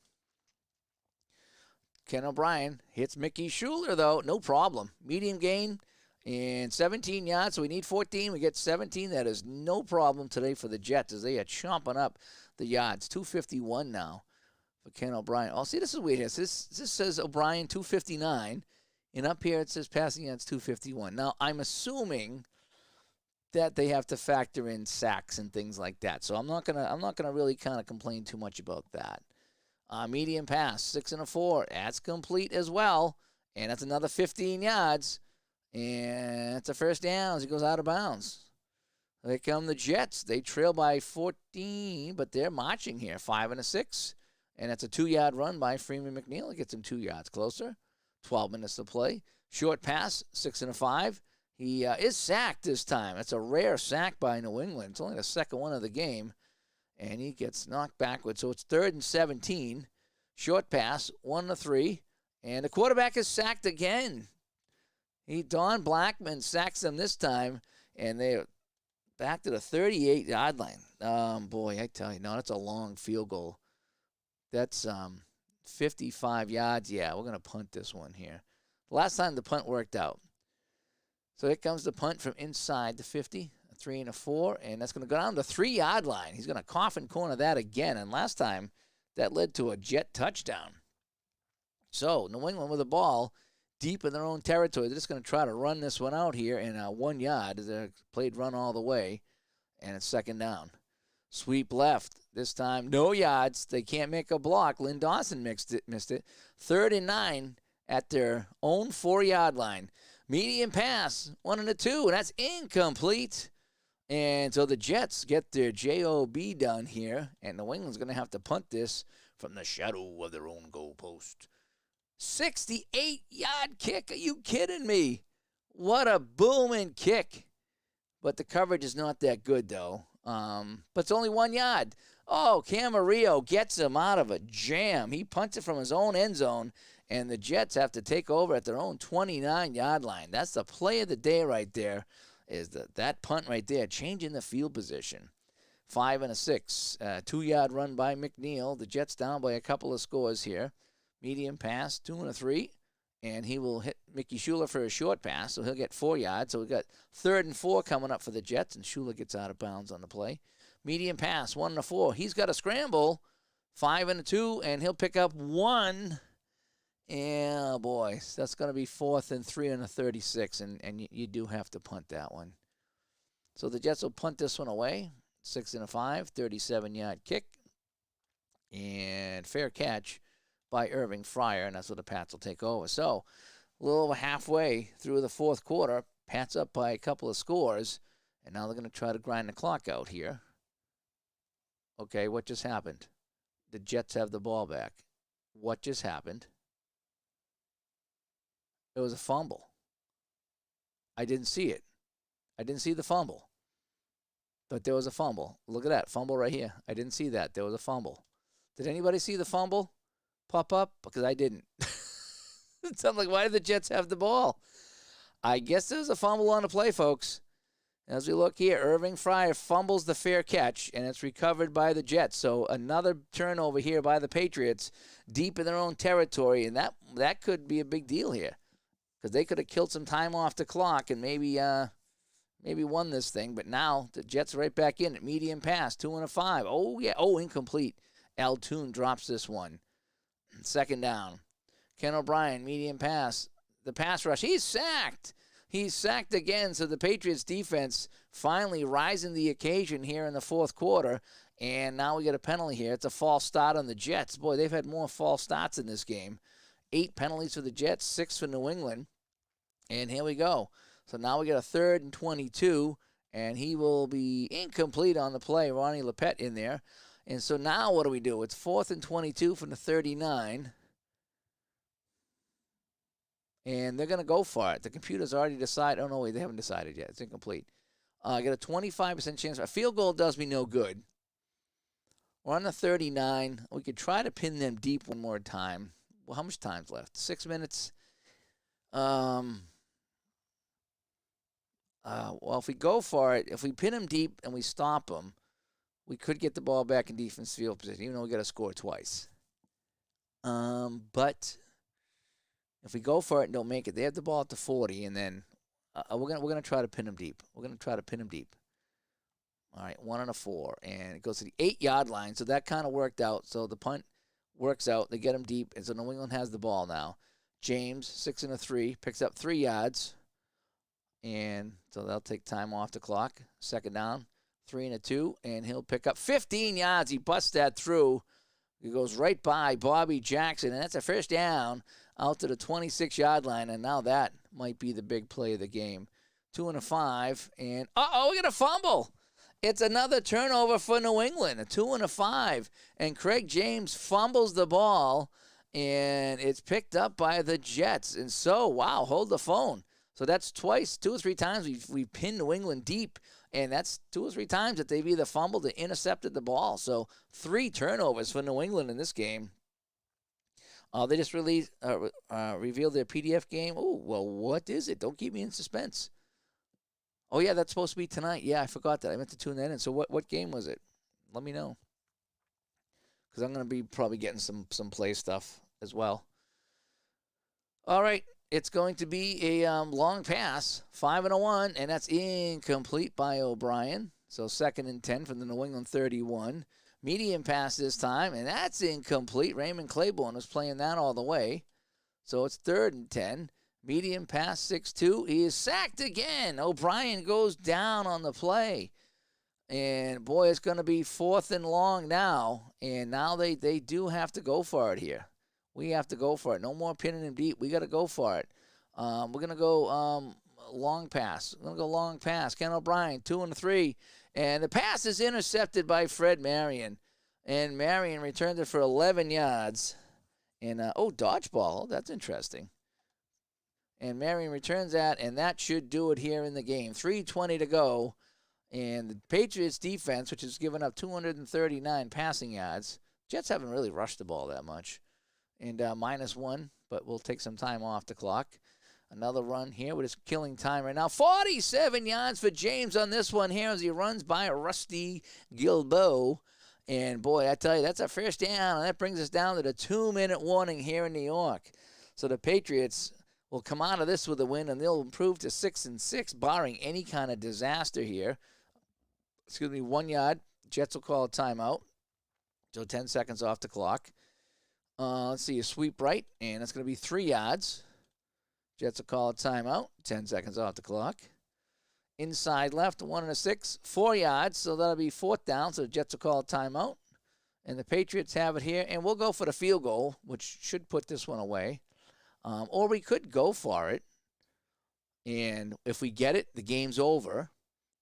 Ken O'Brien hits Mickey Schuler, though. No problem. Medium gain and 17 yards. So we need 14. We get 17. That is no problem today for the Jets as they are chomping up the yards. 251 now for Ken O'Brien. Oh, see, this is weird. This says O'Brien 259. And up here it says passing yards 251. Now, I'm assuming that they have to factor in sacks and things like that. So I'm not gonna really kind of complain too much about that. Medium pass, 6 and a 4. That's complete as well. And that's another 15 yards. And it's a first down as he goes out of bounds. Here come the Jets. They trail by 14, but they're marching here. 5 and a 6. And that's a 2-yard run by Freeman McNeil. It gets him 2 yards closer. 12 minutes to play. Short pass, 6 and a 5. He is sacked this time. It's a rare sack by New England. It's only the second one of the game. And he gets knocked backwards. So it's 3rd and 17. Short pass, 1 to 3. And the quarterback is sacked again. Don Blackman sacks him this time. And they're back to the 38-yard line. Boy, I tell you, no, that's a long field goal. That's 55 yards. Yeah, we're going to punt this one here. Last time the punt worked out. So here comes the punt from inside the 50. 3 and a 4, and that's going to go down the 3-yard line. He's going to coffin corner that again, and last time that led to a Jet touchdown. So New England with the ball deep in their own territory. They're just going to try to run this one out here in 1 yard. They played run all the way, and it's 2nd down. Sweep left. This time, no yards. They can't make a block. Lynn Dawson missed it. 3rd and 9 at their own 4-yard line. Medium pass, 1 and a 2, and that's incomplete. And so the Jets get their job done here, and New England's going to have to punt this from the shadow of their own goalpost. 68-yard kick. Are you kidding me? What a booming kick. But the coverage is not that good, though. But it's only 1 yard. Oh, Camarillo gets him out of a jam. He punts it from his own end zone, and the Jets have to take over at their own 29-yard line. That's the play of the day right there, is that punt right there, changing the field position. 5 and a 6. 2-yard run by McNeil. The Jets down by a couple of scores here. Medium pass, 2 and a 3. And he will hit Mickey Schuler for a short pass, so he'll get 4 yards. So we've got 3rd and 4 coming up for the Jets, and Schuler gets out of bounds on the play. Medium pass, 1 and a 4. He's got a scramble, 5 and a 2, and he'll pick up 1. Yeah, boy, that's going to be 4th and 3 and a 36, and you do have to punt that one. So the Jets will punt this one away. 6 and a 5, 37-yard kick, and fair catch by Irving Fryer, and that's what the Pats will take over. So a little over halfway through the 4th quarter, Pats up by a couple of scores, and now they're going to try to grind the clock out here. Okay, what just happened? The Jets have the ball back. What just happened? It was a fumble. I didn't see it. I didn't see the fumble. But there was a fumble. Look at that. Fumble right here. I didn't see that. There was a fumble. Did anybody see the fumble pop up? Because I didn't. So I'm like, why did the Jets have the ball? I guess there was a fumble on the play, folks. As we look here, Irving Fryer fumbles the fair catch, and it's recovered by the Jets. So another turnover here by the Patriots deep in their own territory, and that could be a big deal here because they could have killed some time off the clock and maybe won this thing. But now the Jets are right back in it. Medium pass, 2 and a 5. Oh, yeah. Oh, incomplete. Altoon drops this one. 2nd down. Ken O'Brien, medium pass. The pass rush. He's sacked. He's sacked again. So the Patriots defense finally rising the occasion here in the 4th quarter. And now we get a penalty here. It's a false start on the Jets. Boy, they've had more false starts in this game. 8 penalties for the Jets, 6 for New England. And here we go. So now we got a 3rd and 22, and he will be incomplete on the play. Ronnie Lepet in there. And so now what do? It's 4th and 22 from the 39. And they're going to go for it. The computer's already decided. Oh, no, wait, they haven't decided yet. It's incomplete. I got a 25% chance. A field goal does me no good. We're on the 39. We could try to pin them deep one more time. Well, how much time's left? 6 minutes. Well, if we go for it, if we pin them deep and we stop them, we could get the ball back in defense field position, even though we got to score twice. But if we go for it and don't make it, they have the ball at the 40, and then we're gonna try to pin them deep. We're gonna try to pin them deep. All right, 1 and a 4, and it goes to the 8-yard line. So that kind of worked out. So the punt works out. They get them deep, and so New England has the ball now. James, 6 and a 3, picks up 3 yards. And so they'll take time off the clock. 2nd down, 3 and a 2, and he'll pick up 15 yards. He busts that through. He goes right by Bobby Jackson, and that's a 1st down out to the 26-yard line, and now that might be the big play of the game. 2 and a 5, and we got a fumble. It's another turnover for New England, a 2 and a 5, and Craig James fumbles the ball, and it's picked up by the Jets. And so, wow, hold the phone. So that's twice, 2 or 3 times we've pinned New England deep, and that's 2 or 3 times that they've either fumbled or intercepted the ball. So 3 turnovers for New England in this game. They just revealed their PDF game. Oh, well, what is it? Don't keep me in suspense. Oh, yeah, that's supposed to be tonight. Yeah, I forgot that. I meant to tune that in. So what game was it? Let me know. Because I'm going to be probably getting some play stuff as well. All right. It's going to be a long pass, 5 and a 1, and that's incomplete by O'Brien. So 2nd and 10 from the New England 31. Medium pass this time, and that's incomplete. Raymond Claiborne was playing that all the way. So it's 3rd and 10. Medium pass, 6-2. He is sacked again. O'Brien goes down on the play. And, boy, it's going to be 4th and long now. And now they do have to go for it here. We have to go for it. No more pinning him deep. We got to go for it. We're going to go long pass. We're going to go long pass. Ken O'Brien, 2 and 3. And the pass is intercepted by Fred Marion. And Marion returned it for 11 yards. And, dodgeball. That's interesting. And Marion returns that, and that should do it here in the game. 3:20 to go. And the Patriots defense, which has given up 239 passing yards. Jets haven't really rushed the ball that much. And -1, but we'll take some time off the clock. Another run here. We're just killing time right now. 47 yards for James on this one here as he runs by Rusty Gilbo. And, boy, I tell you, that's a first down. And that brings us down to the 2-minute warning here in New York. So the Patriots will come out of this with a win, and they'll improve to 6-6, barring any kind of disaster here. 1 yard. Jets will call a timeout. So 10 seconds off the clock. Let's see, a sweep right, and that's going to be 3 yards. Jets will call a timeout. 10 seconds off the clock. Inside left, 1 and a 6, 4 yards. So that'll be 4th down. So the Jets will call a timeout. And the Patriots have it here. And we'll go for the field goal, which should put this one away. Or we could go for it. And if we get it, the game's over.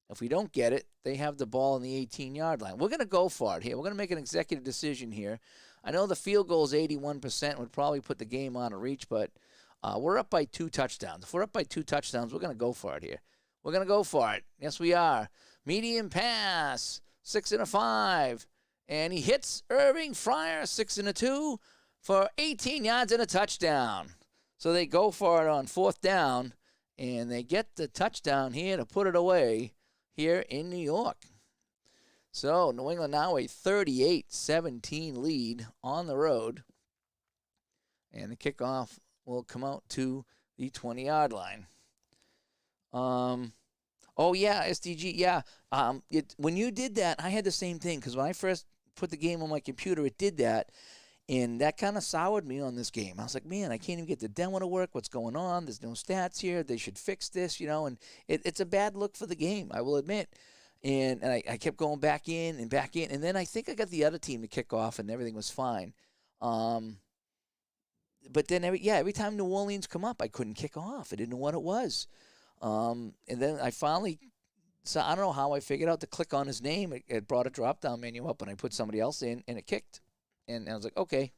If we don't get it, they have the ball on the 18-yard line. We're going to go for it here. We're going to make an executive decision here. I know the field goal is 81%, would probably put the game out of reach, but we're up by 2 touchdowns. If we're up by 2 touchdowns, we're going to go for it here. We're going to go for it. Yes, we are. Medium pass, 6 and a 5. And he hits Irving Fryer, 6 and a 2 for 18 yards and a touchdown. So they go for it on 4th down, and they get the touchdown here to put it away here in New York. So New England now a 38-17 lead on the road. And the kickoff will come out to the 20-yard line. Oh, yeah, SDG, yeah. When you did that, I had the same thing, because when I first put the game on my computer, it did that, and that kind of soured me on this game. I was like, man, I can't even get the demo to work. What's going on? There's no stats here. They should fix this, and it's a bad look for the game, I will admit. And I kept going back in, and then I think I got the other team to kick off, and everything was fine. But then, every time New Orleans come up, I couldn't kick off. I didn't know what it was. And then I finally, so I don't know how I figured out to click on his name. It brought a drop-down menu up, and I put somebody else in, and it kicked. And I was like, okay.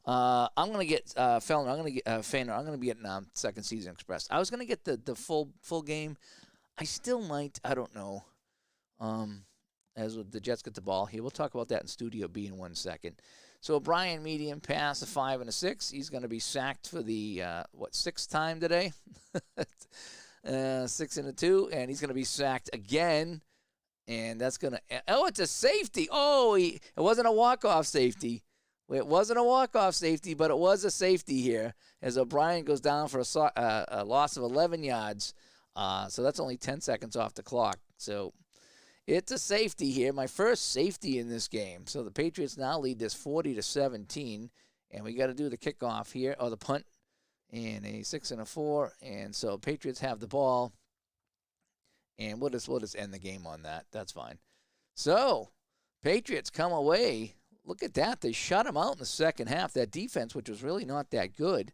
I'm going to get Fellner. I'm going to get Feiner. I'm going to be getting Second Season Express. I was going to get the full game. I still might. I don't know. As the Jets get the ball here. We'll talk about that in Studio B in 1 second. So O'Brien, medium pass, a 5 and a 6. He's going to be sacked for the, 6th time today? 6 and a 2. And he's going to be sacked again. And that's going to, it's a safety. It wasn't a walk-off safety. It wasn't a walk-off safety, but it was a safety here as O'Brien goes down for a loss of 11 yards. So that's only 10 seconds off the clock. So it's a safety here, my first safety in this game. So the Patriots now lead this 40-17, and we got to do the kickoff here, or the punt, and a 6 and a 4. And so Patriots have the ball, and we'll just end the game on that. That's fine. So Patriots come away. Look at that. They shut them out in the second half. That defense, which was really not that good,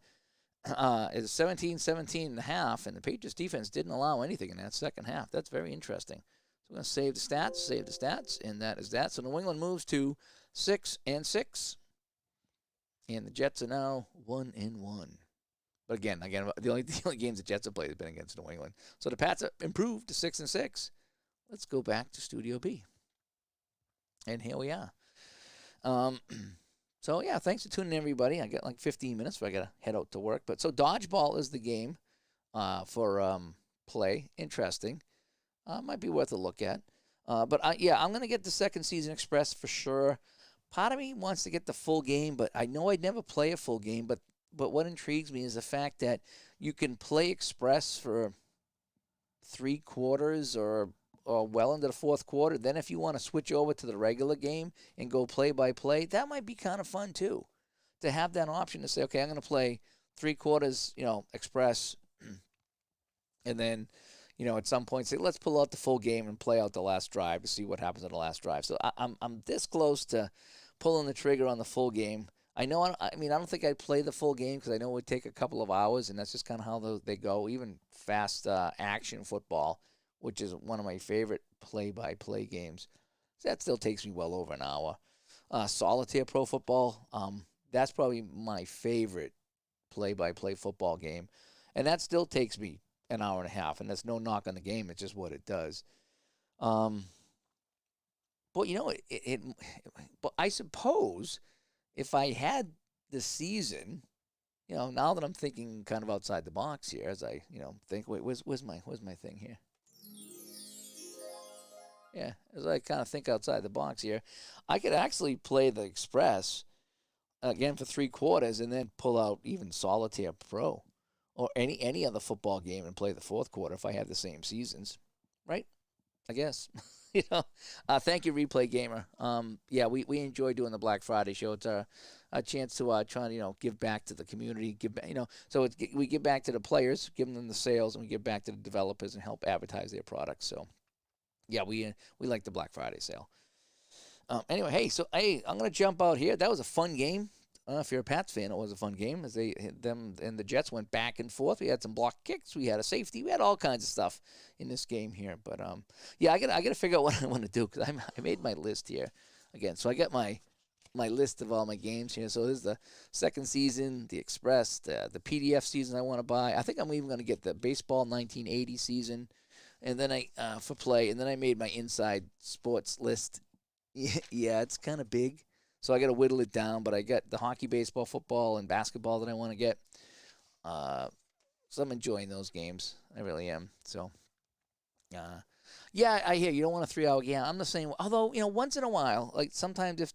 is 17-17 and a half, and the Patriots defense didn't allow anything in that second half. That's very interesting. So we're going to save the stats, and that is that. So New England moves to 6 and 6, and the Jets are now 1 and 1. But again, the only games the Jets have played have been against New England. So the Pats have improved to 6 and 6. Let's go back to Studio B, and here we are. So, yeah, thanks for tuning in, everybody. I got like 15 minutes before I got to head out to work. But so dodgeball is the game for play. Interesting. Might be worth a look at. But, I'm going to get the Second Season Express for sure. Part of me wants to get the full game, but I know I'd never play a full game. But what intrigues me is the fact that you can play Express for 3 quarters or well into the 4th quarter. Then if you want to switch over to the regular game and go play-by-play, that might be kind of fun too, to have that option to say, okay, I'm going to play 3 quarters, Express, and then, at some point say, let's pull out the full game and play out the last drive to see what happens on the last drive. So I'm this close to pulling the trigger on the full game. I don't think I'd play the full game because I know it would take a couple of hours, and that's just kind of how they go. Even fast action football, which is one of my favorite play-by-play games. That still takes me well over an hour. Solitaire Pro Football, that's probably my favorite play-by-play football game. And that still takes me an hour and a half, and that's no knock on the game. It's just what it does. But but I suppose if I had the season, now that I'm thinking kind of outside the box here, as I think, wait, where's my thing here? Yeah, as I kind of think outside the box here, I could actually play the Express again for 3/4 and then pull out even Solitaire Pro or any other football game and play the fourth quarter if I had the same seasons, right? I guess. Thank you, Replay Gamer. Yeah, we enjoy doing the Black Friday show. It's a chance to try and give back to the community, give back, So we give back to the players, give them the sales, and we give back to the developers and help advertise their products. So yeah, we like the Black Friday sale. Anyway, I'm gonna jump out here. That was a fun game. If you're a Pats fan, it was a fun game as them and the Jets went back and forth. We had some block kicks, we had a safety, we had all kinds of stuff in this game here. But I gotta figure out what I want to do because I made my list here again. So I got my list of all my games here. So this is the second season, the Express, the PDF season I want to buy. I think I'm even gonna get the baseball 1980 season, and then for play, and then I made my inside sports list. Yeah, it's kind of big. So I got to whittle it down, but I got the hockey, baseball, football, and basketball that I want to get. So I'm enjoying those games. I really am. So, yeah, I hear you don't want a 3-hour. Yeah, I'm the same. Although, once in a while, like sometimes if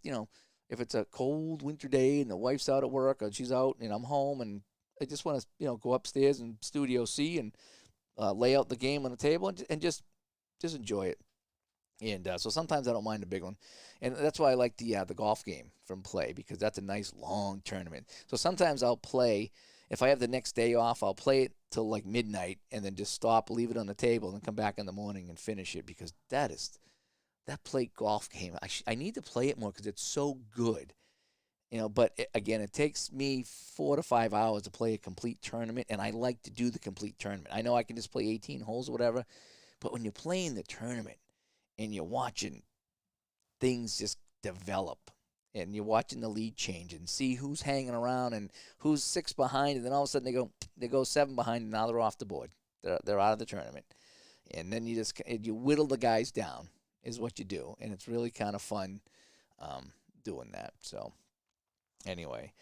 it's a cold winter day and the wife's out at work or she's out and I'm home and I just want to, go upstairs in Studio C and lay out the game on the table and just enjoy it. And so sometimes I don't mind a big one. And that's why I like the golf game from Play because that's a nice long tournament. So sometimes I'll play, if I have the next day off, I'll play it till like midnight and then just stop, leave it on the table, and come back in the morning and finish it because that Play golf game, I need to play it more because it's so good. But again, it takes me 4 to 5 hours to play a complete tournament, and I like to do the complete tournament. I know I can just play 18 holes or whatever, but when you're playing the tournament, and you're watching things just develop, and you're watching the lead change and see who's hanging around and who's 6 behind, and then all of a sudden they go 7 behind, and now they're off the board. They're out of the tournament, and then you whittle the guys down is what you do, and it's really kind of fun doing that. So anyway,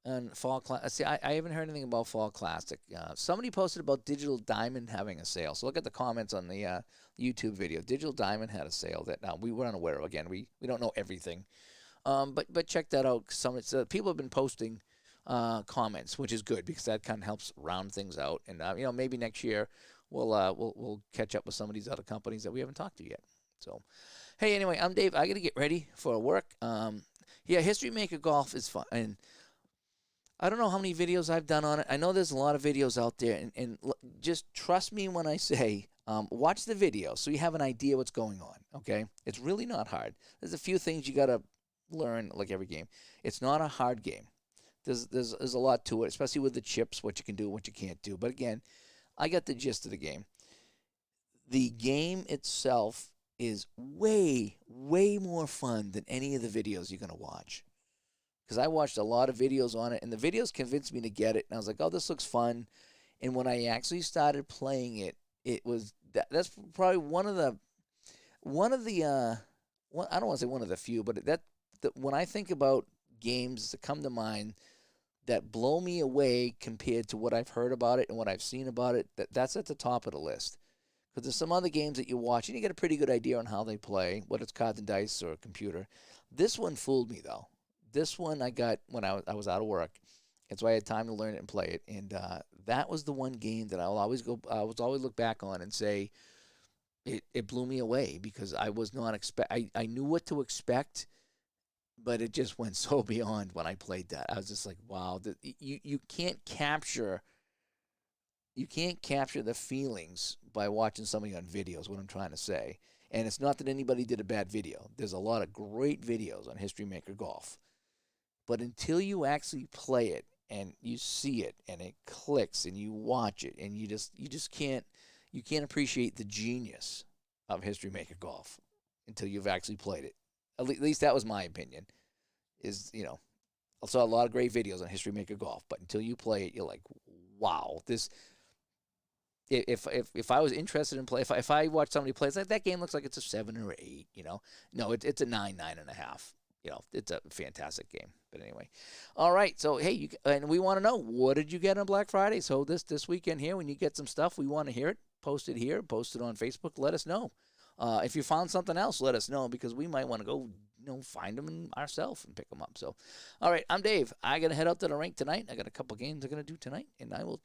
and Fall Classic. See, I haven't heard anything about Fall Classic. Somebody posted about Digital Diamond having a sale. So look at the comments on the YouTube video. Digital Diamond had a sale that we were unaware of. Again, we don't know everything, but check that out. People have been posting comments, which is good because that kind of helps round things out. And maybe next year we'll catch up with some of these other companies that we haven't talked to yet. So, hey, anyway, I'm Dave. I got to get ready for work. History Maker Golf is fun and. I don't know how many videos I've done on it. I know there's a lot of videos out there, and just trust me when I say watch the video so you have an idea what's going on, okay? It's really not hard. There's a few things you got to learn like every game. It's not a hard game. There's a lot to it, especially with the chips, what you can do, what you can't do. But again, I got the gist of the game. The game itself is way, way more fun than any of the videos you're going to watch. Because I watched a lot of videos on it, and the videos convinced me to get it. And I was like, oh, this looks fun. And when I actually started playing it, it was that's probably one of the I don't want to say one of the few, but when I think about games that come to mind that blow me away compared to what I've heard about it and what I've seen about it, that's at the top of the list. Because there's some other games that you watch, and you get a pretty good idea on how they play, whether it's cards and dice or a computer. This one fooled me, though. This one I got when I was out of work, and so I had time to learn it and play it. And that was the one game that I will always look back on and say it blew me away because I was not I knew what to expect, but it just went so beyond when I played that. I was just like, wow, you can't capture the feelings by watching somebody on video is what I'm trying to say. And it's not that anybody did a bad video. There's a lot of great videos on History Maker Golf. But until you actually play it and you see it and it clicks and you watch it and you just can't appreciate the genius of History Maker Golf until you've actually played it. At least that was my opinion. I saw a lot of great videos on History Maker Golf, but until you play it, you're like, wow, this. If I was interested in play, if I watch somebody play, it's like that game looks like it's a 7 or 8. No, it's a 9.5. It's a fantastic game. But anyway, all right. So hey, and we want to know, what did you get on Black Friday? So this weekend here, when you get some stuff, we want to hear it. Post it here. Post it on Facebook. Let us know. If you found something else, let us know, because we might want to go find them ourselves and pick them up. So, all right, I'm Dave. I got to head out to the rink tonight. I got a couple games I'm going to do tonight, and I will talk